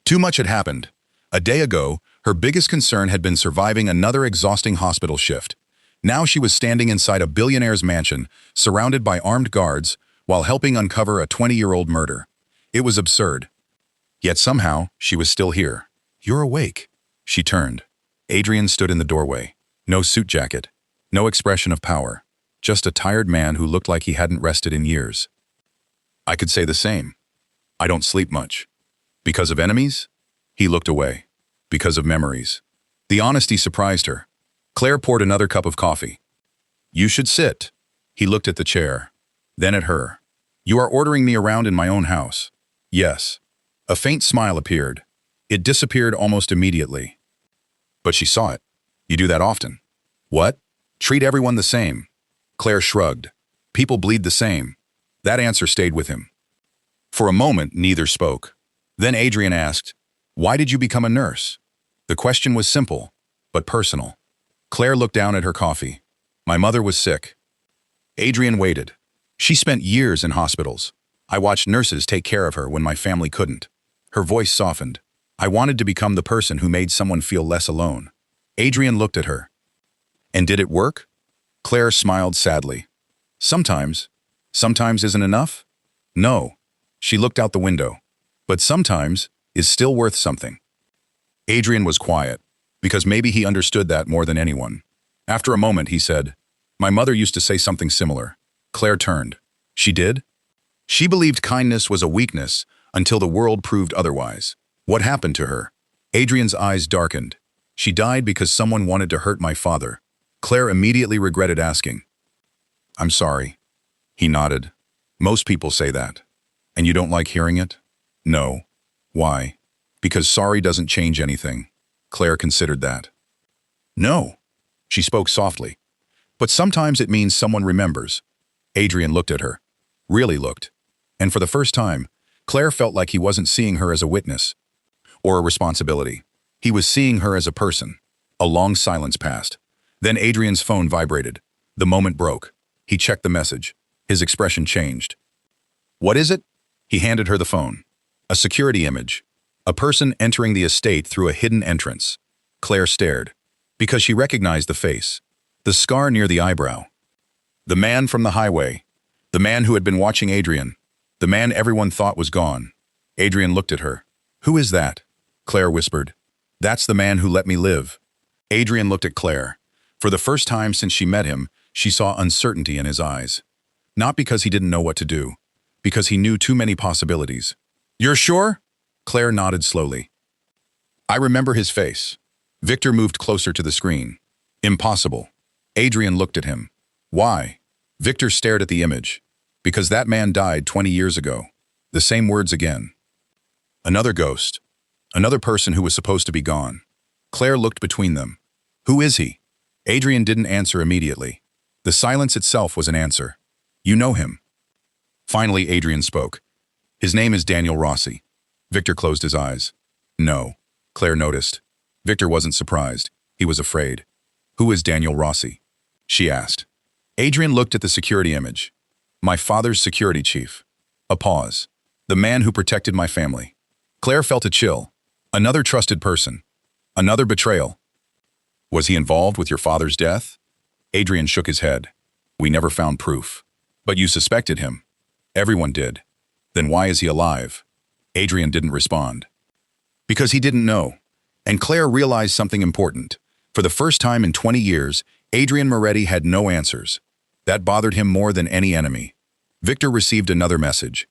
Too much had happened. A day ago, her biggest concern had been surviving another exhausting hospital shift. Now she was standing inside a billionaire's mansion, surrounded by armed guards, while helping uncover a 20-year-old murder. It was absurd. Yet somehow, she was still here. You're awake. She turned. Adrian stood in the doorway. No suit jacket. No expression of power. Just a tired man who looked like he hadn't rested in years. I could say the same. I don't sleep much. Because of enemies? He looked away. Because of memories. The honesty surprised her. Claire poured another cup of coffee. You should sit. He looked at the chair. Then at her. You are ordering me around in my own house. Yes. A faint smile appeared. It disappeared almost immediately. But she saw it. You do that often. What? Treat everyone the same. Claire shrugged. People bleed the same. That answer stayed with him. For a moment, neither spoke. Then Adrian asked, why did you become a nurse? The question was simple, but personal. Claire looked down at her coffee. My mother was sick. Adrian waited. She spent years in hospitals. I watched nurses take care of her when my family couldn't. Her voice softened. I wanted to become the person who made someone feel less alone. Adrian looked at her. And did it work? Claire smiled sadly. Sometimes. Sometimes isn't enough? No. She looked out the window. But sometimes is still worth something. Adrian was quiet, because maybe he understood that more than anyone. After a moment, he said, "My mother used to say something similar." Claire turned. She did? She believed kindness was a weakness until the world proved otherwise. What happened to her? Adrian's eyes darkened. She died because someone wanted to hurt my father. Claire immediately regretted asking. "I'm sorry." He nodded. "Most people say that. And you don't like hearing it?" "No." "Why?" "Because sorry doesn't change anything." Claire considered that. "No." She spoke softly. "But sometimes it means someone remembers." Adrian looked at her. Really looked. And for the first time, Claire felt like he wasn't seeing her as a witness or a responsibility. He was seeing her as a person. A long silence passed. Then Adrian's phone vibrated. The moment broke. He checked the message. His expression changed. "What is it?" He handed her the phone. A security image. A person entering the estate through a hidden entrance. Claire stared, because she recognized the face. The scar near the eyebrow. The man from the highway. The man who had been watching Adrian. The man everyone thought was gone. Adrian looked at her. "Who is that?" Claire whispered. "That's the man who let me live." Adrian looked at Claire. For the first time since she met him, she saw uncertainty in his eyes. Not because he didn't know what to do, because he knew too many possibilities. "You're sure?" Claire nodded slowly. "I remember his face." Victor moved closer to the screen. "Impossible." Adrian looked at him. "Why?" Victor stared at the image. "Because that man died 20 years ago." The same words again. Another ghost. Another person who was supposed to be gone. Claire looked between them. "Who is he?" Adrian didn't answer immediately. The silence itself was an answer. "You know him." Finally, Adrian spoke. "His name is Daniel Rossi." Victor closed his eyes. "No." Claire noticed. Victor wasn't surprised. He was afraid. "Who is Daniel Rossi?" she asked. Adrian looked at the security image. "My father's security chief." A pause. "The man who protected my family." Claire felt a chill. Another trusted person. Another betrayal. "Was he involved with your father's death?" Adrian shook his head. "We never found proof." "But you suspected him." "Everyone did." "Then why is he alive?" Adrian didn't respond. "Because he didn't know." And Claire realized something important. For the first time in 20 years, Adrian Moretti had no answers. That bothered him more than any enemy. Victor received another message.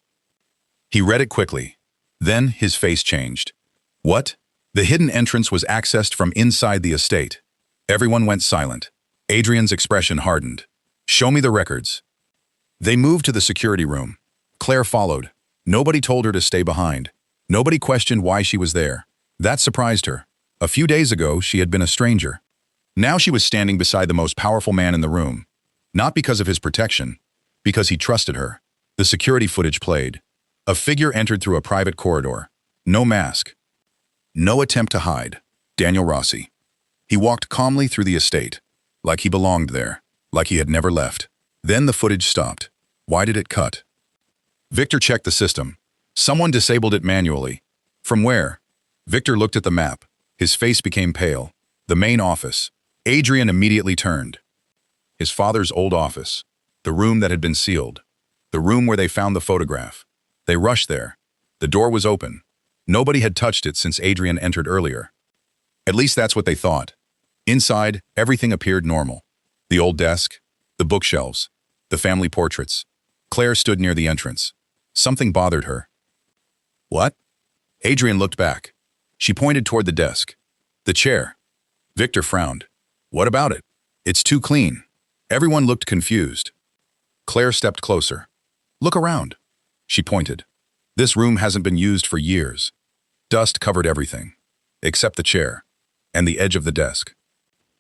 He read it quickly. Then his face changed. "What?" The hidden entrance was accessed from inside the estate. Everyone went silent. Adrian's expression hardened. "Show me the records." They moved to the security room. Claire followed. Nobody told her to stay behind. Nobody questioned why she was there. That surprised her. A few days ago, she had been a stranger. Now she was standing beside the most powerful man in the room. Not because of his protection, because he trusted her. The security footage played. A figure entered through a private corridor. No mask. No attempt to hide. Daniel Rossi. He walked calmly through the estate, like he belonged there, like he had never left. Then the footage stopped. Why did it cut? Victor checked the system. Someone disabled it manually. From where? Victor looked at the map. His face became pale. The main office. Adrian immediately turned. His father's old office. The room that had been sealed. The room where they found the photograph. They rushed there. The door was open. Nobody had touched it since Adrian entered earlier. At least that's what they thought. Inside, everything appeared normal. The old desk, the bookshelves, the family portraits. Claire stood near the entrance. Something bothered her. What? Adrian looked back. She pointed toward the desk. The chair. Victor frowned. What about it? It's too clean. Everyone looked confused. Claire stepped closer. Look around. She pointed. This room hasn't been used for years. Dust covered everything, except the chair and the edge of the desk.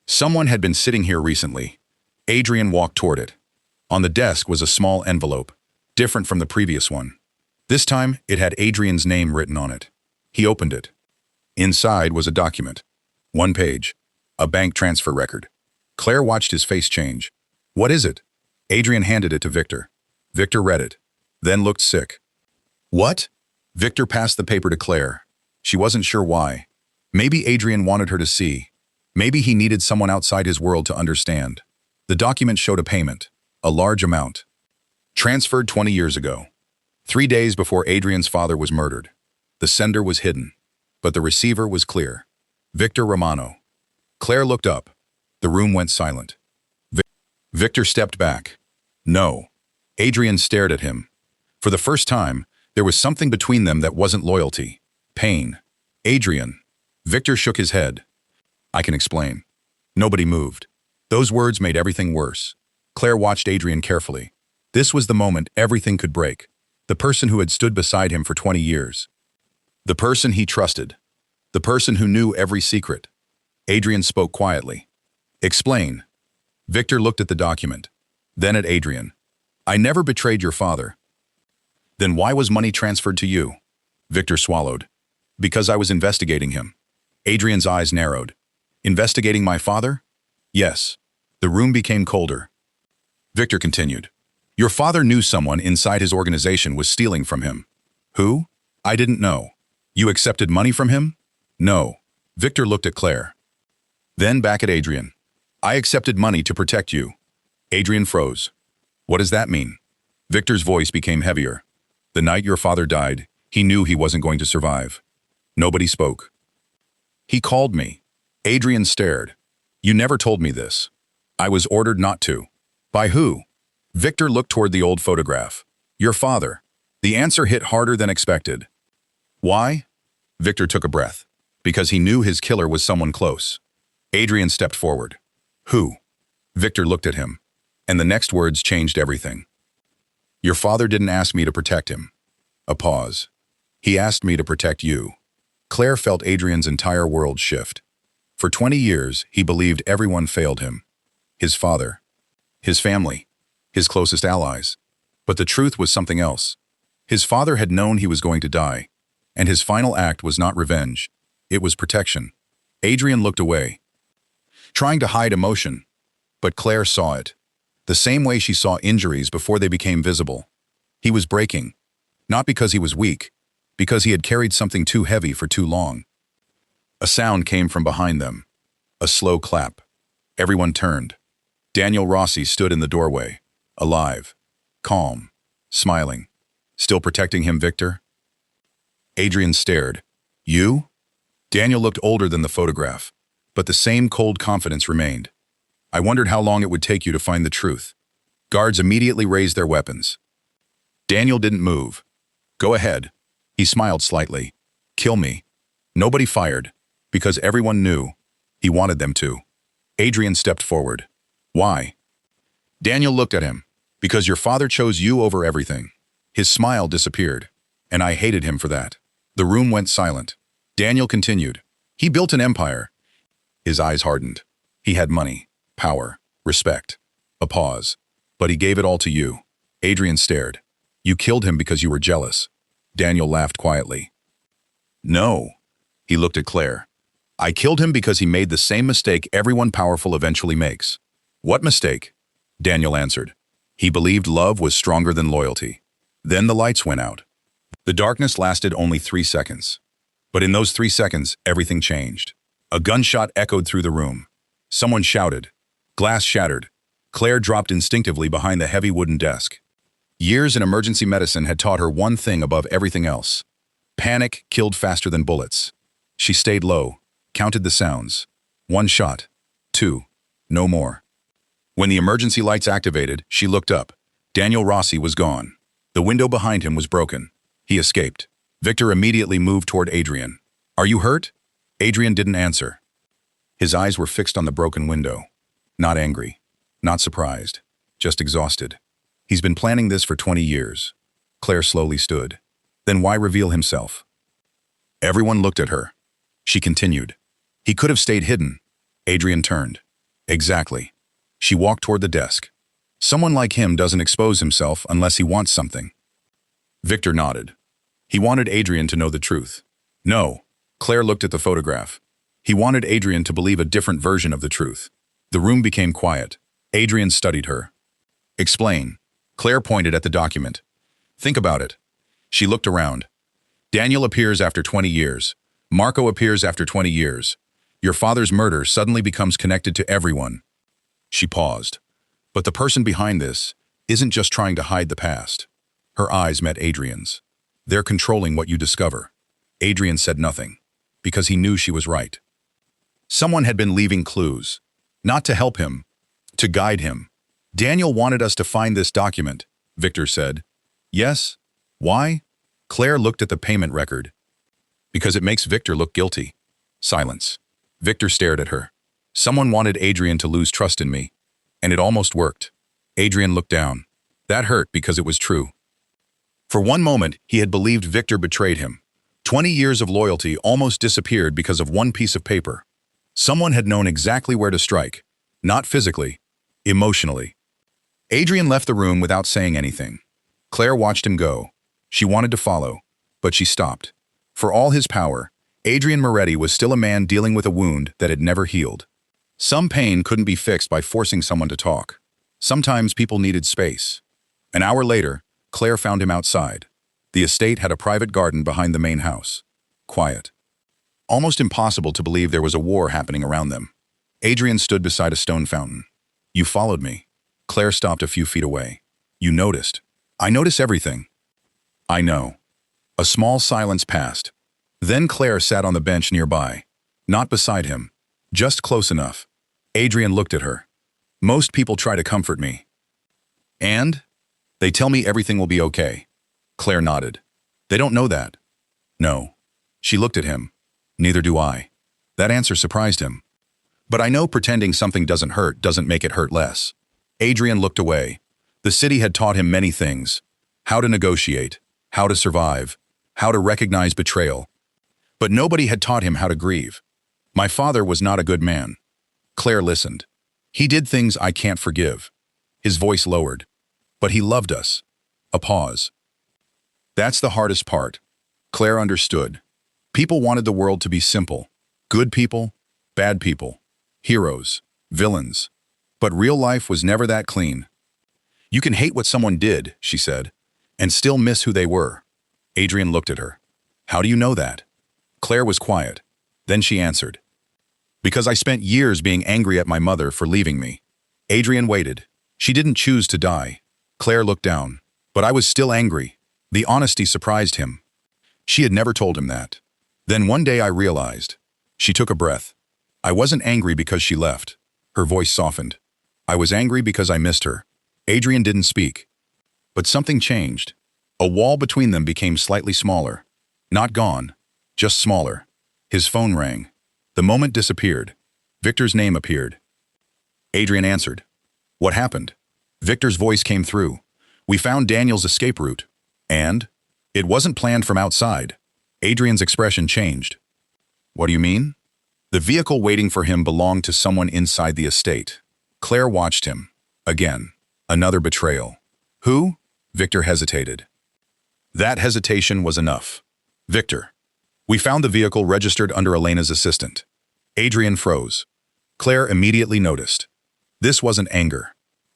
Someone had been sitting here recently. Adrian walked toward it. On the desk was a small envelope, different from the previous one. This time, it had Adrian's name written on it. He opened it. Inside was a document. 1 page. A bank transfer record. Claire watched his face change. What is it? Adrian handed it to Victor. Victor read it, then looked sick. What? Victor passed the paper to Claire. She wasn't sure why. Maybe Adrian wanted her to see. Maybe he needed someone outside his world to understand. The document showed a payment, a large amount. Transferred 20 years ago. 3 days before Adrian's father was murdered. The sender was hidden, but the receiver was clear. Victor Romano. Claire looked up. The room went silent. Victor stepped back. No. Adrian stared at him. For the first time, there was something between them that wasn't loyalty. Pain. Adrian. Victor shook his head. I can explain. Nobody moved. Those words made everything worse. Claire watched Adrian carefully. This was the moment everything could break. The person who had stood beside him for 20 years. The person he trusted. The person who knew every secret. Adrian spoke quietly. Explain. Victor looked at the document. Then at Adrian. I never betrayed your father. Then why was money transferred to you? Victor swallowed. Because I was investigating him. Adrian's eyes narrowed. Investigating my father? Yes. The room became colder. Victor continued. Your father knew someone inside his organization was stealing from him. Who? I didn't know. You accepted money from him? No. Victor looked at Claire. Then back at Adrian. I accepted money to protect you. Adrian froze. What does that mean? Victor's voice became heavier. The night your father died, he knew he wasn't going to survive. Nobody spoke. He called me. Adrian stared. You never told me this. I was ordered not to. By who? Victor looked toward the old photograph. Your father. The answer hit harder than expected. Why? Victor took a breath. Because he knew his killer was someone close. Adrian stepped forward. Who? Victor looked at him. And the next words changed everything. Your father didn't ask me to protect him. A pause. He asked me to protect you. Claire felt Adrian's entire world shift. For 20 years, he believed everyone failed him. His father. His family. His closest allies. But the truth was something else. His father had known he was going to die. And his final act was not revenge. It was protection. Adrian looked away, trying to hide emotion. But Claire saw it. The same way she saw injuries before they became visible. He was breaking. Not because he was weak. Because he had carried something too heavy for too long. A sound came from behind them. A slow clap. Everyone turned. Daniel Rossi stood in the doorway. Alive. Calm. Smiling. Still protecting him, Victor? Adrian stared. You? Daniel looked older than the photograph, but the same cold confidence remained. I wondered how long it would take you to find the truth. Guards immediately raised their weapons. Daniel didn't move. Go ahead. He smiled slightly. Kill me. Nobody fired, because everyone knew. He wanted them to. Adrian stepped forward. Why? Daniel looked at him. Because your father chose you over everything. His smile disappeared, and I hated him for that. The room went silent. Daniel continued. He built an empire. His eyes hardened. He had money, power, respect. A pause. But he gave it all to you. Adrian stared. You killed him because you were jealous. Daniel laughed quietly. No. He looked at Claire. I killed him because he made the same mistake everyone powerful eventually makes. What mistake? Daniel answered. He believed love was stronger than loyalty. Then the lights went out. The darkness lasted only 3 seconds. But in those 3 seconds, everything changed. A gunshot echoed through the room. Someone shouted. Glass shattered. Claire dropped instinctively behind the heavy wooden desk. Years in emergency medicine had taught her one thing above everything else. Panic killed faster than bullets. She stayed low, counted the sounds. 1 shot. 2. No more. When the emergency lights activated, she looked up. Daniel Rossi was gone. The window behind him was broken. He escaped. Victor immediately moved toward Adrian. Are you hurt? Adrian didn't answer. His eyes were fixed on the broken window. Not angry. Not surprised. Just exhausted. He's been planning this for 20 years. Claire slowly stood. Then why reveal himself? Everyone looked at her. She continued. He could have stayed hidden. Adrian turned. Exactly. She walked toward the desk. Someone like him doesn't expose himself unless he wants something. Victor nodded. He wanted Adrian to know the truth. No. Claire looked at the photograph. He wanted Adrian to believe a different version of the truth. The room became quiet. Adrian studied her. Explain. Claire pointed at the document. Think about it. She looked around. Daniel appears after 20 years. Marco appears after 20 years. Your father's murder suddenly becomes connected to everyone. She paused. But the person behind this isn't just trying to hide the past. Her eyes met Adrian's. They're controlling what you discover. Adrian said nothing, because he knew she was right. Someone had been leaving clues, not to help him, to guide him. Daniel wanted us to find this document, Victor said. Yes? Why? Claire looked at the payment record. Because it makes Victor look guilty. Silence. Victor stared at her. Someone wanted Adrian to lose trust in me, and it almost worked. Adrian looked down. That hurt because it was true. For one moment, he had believed Victor betrayed him. 20 years of loyalty almost disappeared because of one piece of paper. Someone had known exactly where to strike. Not physically, emotionally. Adrian left the room without saying anything. Claire watched him go. She wanted to follow, but she stopped. For all his power, Adrian Moretti was still a man dealing with a wound that had never healed. Some pain couldn't be fixed by forcing someone to talk. Sometimes people needed space. An hour later, Claire found him outside. The estate had a private garden behind the main house. Quiet. Almost impossible to believe there was a war happening around them. Adrian stood beside a stone fountain. You followed me. Claire stopped a few feet away. You noticed. I notice everything. I know. A small silence passed. Then Claire sat on the bench nearby. Not beside him. Just close enough. Adrian looked at her. Most people try to comfort me. And? They tell me everything will be okay. Claire nodded. They don't know that. No. She looked at him. Neither do I. That answer surprised him. But I know pretending something doesn't hurt doesn't make it hurt less. Adrian looked away. The city had taught him many things. How to negotiate, how to survive, how to recognize betrayal. But nobody had taught him how to grieve. My father was not a good man. Claire listened. He did things I can't forgive. His voice lowered. But he loved us. A pause. That's the hardest part. Claire understood. People wanted the world to be simple. Good people, bad people, heroes, villains. But real life was never that clean. You can hate what someone did, she said, and still miss who they were. Adrian looked at her. How do you know that? Claire was quiet. Then she answered. Because I spent years being angry at my mother for leaving me. Adrian waited. She didn't choose to die. Claire looked down. But I was still angry. The honesty surprised him. She had never told him that. Then one day I realized. She took a breath. I wasn't angry because she left. Her voice softened. I was angry because I missed her. Adrian didn't speak. But something changed. A wall between them became slightly smaller. Not gone, just smaller. His phone rang. The moment disappeared. Victor's name appeared. Adrian answered. What happened? Victor's voice came through. We found Daniel's escape route. And? It wasn't planned from outside. Adrian's expression changed. What do you mean? The vehicle waiting for him belonged to someone inside the estate. Claire watched him. Again. Another betrayal. Who? Victor hesitated. That hesitation was enough. Victor. We found the vehicle registered under Elena's assistant. Adrian froze. Claire immediately noticed. This wasn't anger.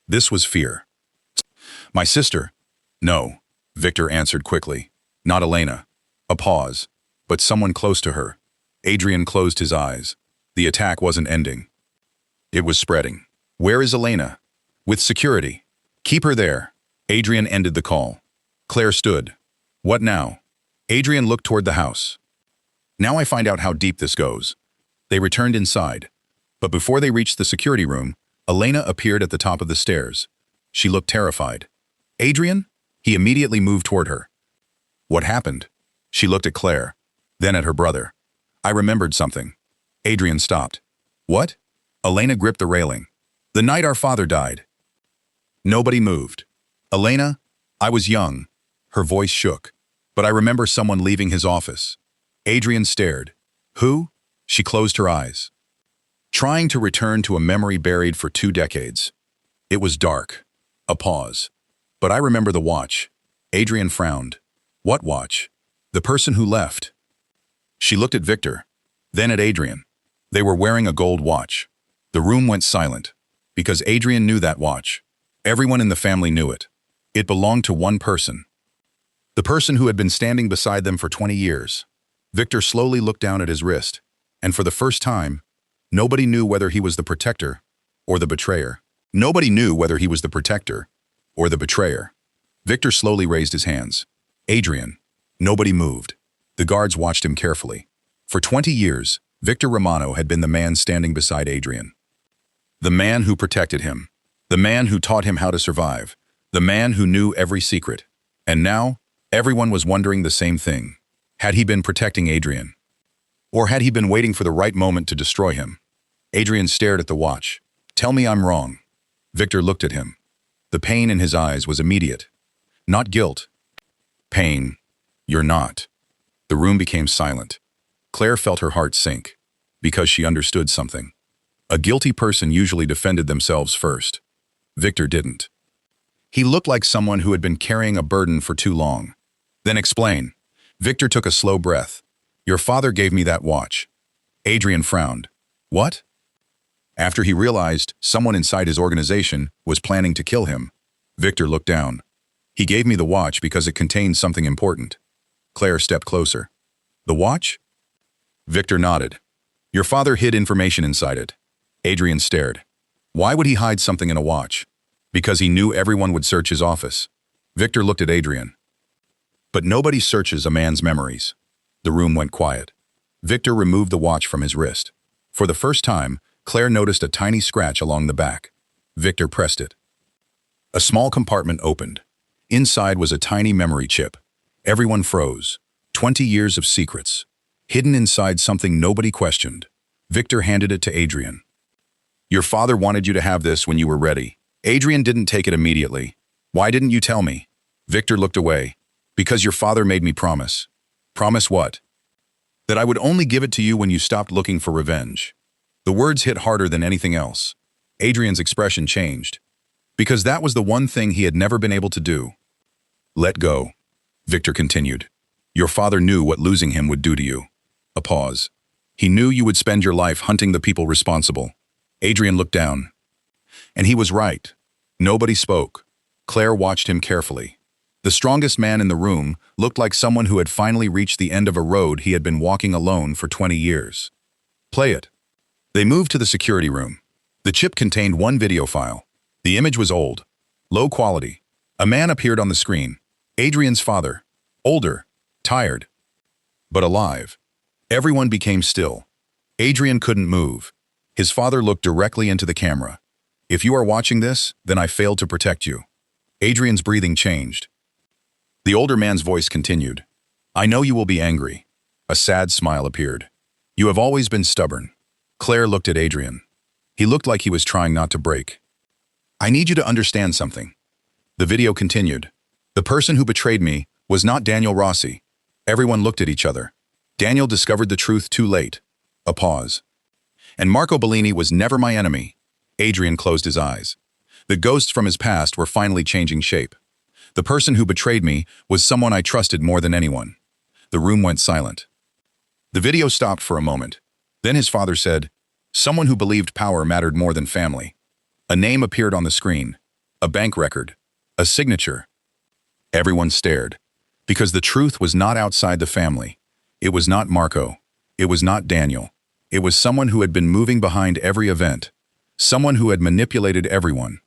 This was fear. My sister. No, Victor answered quickly. Not Elena. A pause. But someone close to her. Adrian closed his eyes. The attack wasn't ending. It was spreading. Where is Elena? With security. Keep her there. Adrian ended the call. Claire stood. What now? Adrian looked toward the house. Now I find out how deep this goes. They returned inside. But before they reached the security room, Elena appeared at the top of the stairs. She looked terrified. Adrian? He immediately moved toward her. What happened? She looked at Claire, then at her brother. I remembered something. Adrian stopped. What? Elena gripped the railing. The night our father died. Nobody moved. Elena, I was young. Her voice shook. But I remember someone leaving his office. Adrian stared. Who? She closed her eyes. Trying to return to a memory buried for 2 decades. It was dark. A pause. But I remember the watch. Adrian frowned. What watch? The person who left. She looked at Victor, then at Adrian. They were wearing a gold watch. The room went silent, because Adrian knew that watch. Everyone in the family knew it. It belonged to one person. The person who had been standing beside them for 20 years. Victor slowly looked down at his wrist, and for the first time, Nobody knew whether he was the protector or the betrayer. Nobody knew whether he was the protector or the betrayer. Victor slowly raised his hands. Adrian. Nobody moved. The guards watched him carefully. For 20 years, Victor Romano had been the man standing beside Adrian. The man who protected him. The man who taught him how to survive. The man who knew every secret. And now, everyone was wondering the same thing. Had he been protecting Adrian? Or had he been waiting for the right moment to destroy him? Adrian stared at the watch. Tell me I'm wrong. Victor looked at him. The pain in his eyes was immediate. Not guilt. Pain. You're not. The room became silent. Claire felt her heart sink, because she understood something. A guilty person usually defended themselves first. Victor didn't. He looked like someone who had been carrying a burden for too long. Then explain. Victor took a slow breath. Your father gave me that watch. Adrian frowned. What? After he realized someone inside his organization was planning to kill him, Victor looked down. He gave me the watch because it contained something important. Claire stepped closer. The watch? Victor nodded. Your father hid information inside it. Adrian stared. Why would he hide something in a watch? Because he knew everyone would search his office. Victor looked at Adrian. But nobody searches a man's memories. The room went quiet. Victor removed the watch from his wrist. For the first time, Claire noticed a tiny scratch along the back. Victor pressed it. A small compartment opened. Inside was a tiny memory chip. Everyone froze. 20 years of secrets. Hidden inside something nobody questioned. Victor handed it to Adrian. Your father wanted you to have this when you were ready. Adrian didn't take it immediately. Why didn't you tell me? Victor looked away. Because your father made me promise. Promise what? That I would only give it to you when you stopped looking for revenge. The words hit harder than anything else. Adrian's expression changed. Because that was the one thing he had never been able to do. Let go. Victor continued. Your father knew what losing him would do to you. A pause. He knew you would spend your life hunting the people responsible. Adrian looked down. And he was right. Nobody spoke. Claire watched him carefully. The strongest man in the room looked like someone who had finally reached the end of a road he had been walking alone for 20 years. Play it. They moved to the security room. The chip contained one video file. The image was old. Low quality. A man appeared on the screen. Adrian's father. Older. Tired. But alive. Everyone became still. Adrian couldn't move. His father looked directly into the camera. If you are watching this, then I failed to protect you. Adrian's breathing changed. The older man's voice continued. I know you will be angry. A sad smile appeared. You have always been stubborn. Claire looked at Adrian. He looked like he was trying not to break. I need you to understand something. The video continued. The person who betrayed me was not Daniel Rossi. Everyone looked at each other. Daniel discovered the truth too late. A pause. And Marco Bellini was never my enemy. Adrian closed his eyes. The ghosts from his past were finally changing shape. The person who betrayed me was someone I trusted more than anyone. The room went silent. The video stopped for a moment. Then his father said, someone who believed power mattered more than family. A name appeared on the screen. A bank record. A signature. Everyone stared. Because the truth was not outside the family. It was not Marco. It was not Daniel. It was someone who had been moving behind every event. Someone who had manipulated everyone.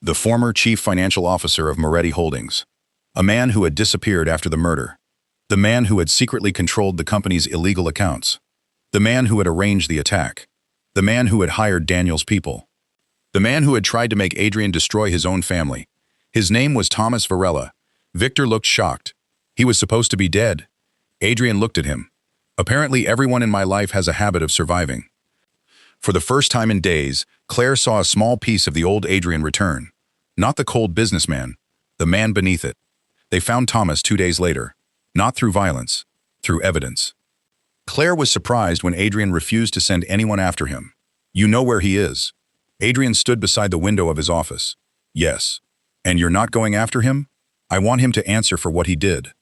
The former chief financial officer of Moretti Holdings. A man who had disappeared after the murder. The man who had secretly controlled the company's illegal accounts. The man who had arranged the attack. The man who had hired Daniel's people. The man who had tried to make Adrian destroy his own family. His name was Thomas Varela. Victor looked shocked. He was supposed to be dead. Adrian looked at him. Apparently everyone in my life has a habit of surviving. For the first time in days, Claire saw a small piece of the old Adrian return. Not the cold businessman, the man beneath it. They found Thomas 2 days later. Not through violence, through evidence. Claire was surprised when Adrian refused to send anyone after him. You know where he is. Adrian stood beside the window of his office. Yes. And you're not going after him? I want him to answer for what he did.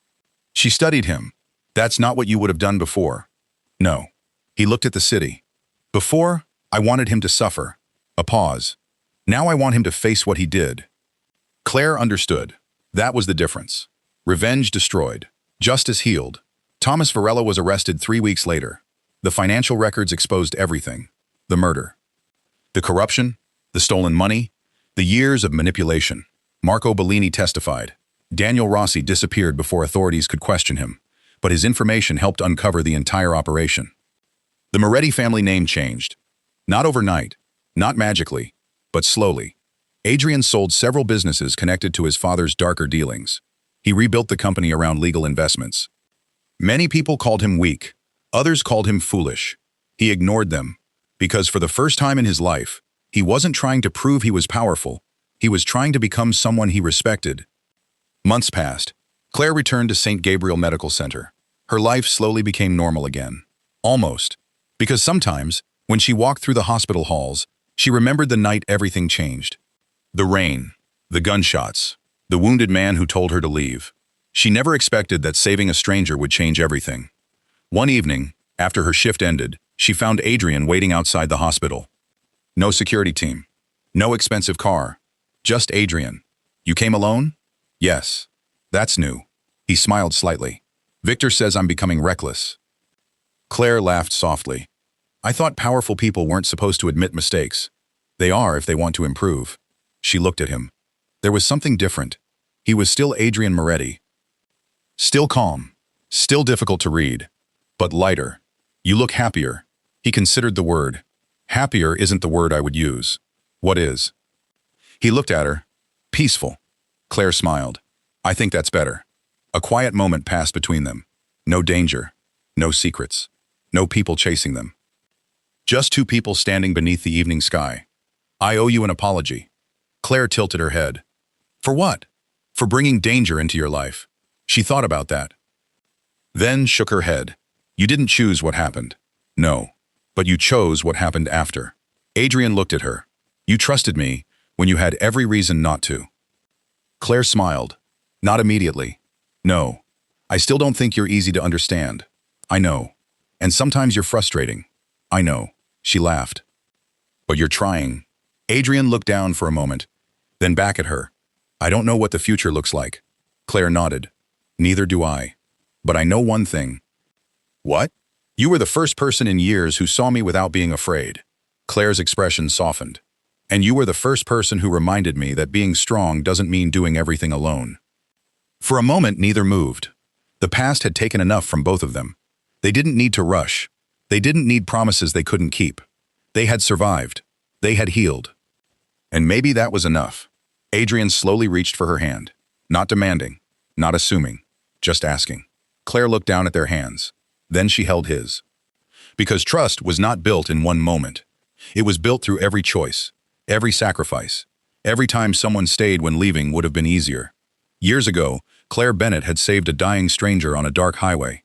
She studied him. That's not what you would have done before. No. He looked at the city. Before, I wanted him to suffer. A pause. Now I want him to face what he did. Claire understood. That was the difference. Revenge destroyed. Justice healed. Thomas Varela was arrested 3 weeks later. The financial records exposed everything. the murder. The corruption, the stolen money, the years of manipulation. Marco Bellini testified. Daniel Rossi disappeared before authorities could question him, but his information helped uncover the entire operation. The Moretti family name changed. Not overnight, not magically, but slowly. Adrian sold several businesses connected to his father's darker dealings. He rebuilt the company around legal investments. Many people called him weak. Others called him foolish. He ignored them, because for the first time in his life, he wasn't trying to prove he was powerful. He was trying to become someone he respected. Months passed. Claire returned to St. Gabriel Medical Center. Her life slowly became normal again. Almost. Because sometimes, when she walked through the hospital halls, she remembered the night everything changed. The rain, the gunshots, the wounded man who told her to leave. She never expected that saving a stranger would change everything. One evening, after her shift ended, she found Adrian waiting outside the hospital. No security team. No expensive car. Just Adrian. You came alone? Yes. That's new. He smiled slightly. Victor says I'm becoming reckless. Claire laughed softly. I thought powerful people weren't supposed to admit mistakes. They are if they want to improve. She looked at him. There was something different. He was still Adrian Moretti. Still calm. Still difficult to read. But lighter. You look happier. He considered the word. Happier isn't the word I would use. What is? He looked at her. Peaceful. Claire smiled. I think that's better. A quiet moment passed between them. No danger. No secrets. No people chasing them. Just two people standing beneath the evening sky. I owe you an apology. Claire tilted her head. For what? For bringing danger into your life. She thought about that. Then shook her head. You didn't choose what happened. No. But you chose what happened after. Adrian looked at her. You trusted me when you had every reason not to. Claire smiled. Not immediately. No. I still don't think you're easy to understand. I know. And sometimes you're frustrating. I know. She laughed. But you're trying. Adrian looked down for a moment, then back at her. I don't know what the future looks like. Claire nodded. Neither do I. But I know one thing. What? You were the first person in years who saw me without being afraid. Claire's expression softened. And you were the first person who reminded me that being strong doesn't mean doing everything alone. For a moment, neither moved. The past had taken enough from both of them. They didn't need to rush. They didn't need promises they couldn't keep. They had survived. They had healed. And maybe that was enough. Adrian slowly reached for her hand. Not demanding. Not assuming. Just asking. Claire looked down at their hands. Then she held his. Because trust was not built in one moment. It was built through every choice. Every sacrifice. Every time someone stayed when leaving would have been easier. Years ago, Claire Bennett had saved a dying stranger on a dark highway.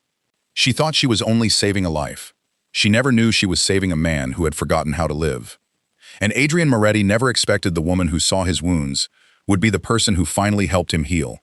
She thought she was only saving a life. She never knew she was saving a man who had forgotten how to live. And Adrian Moretti never expected the woman who saw his wounds would be the person who finally helped him heal.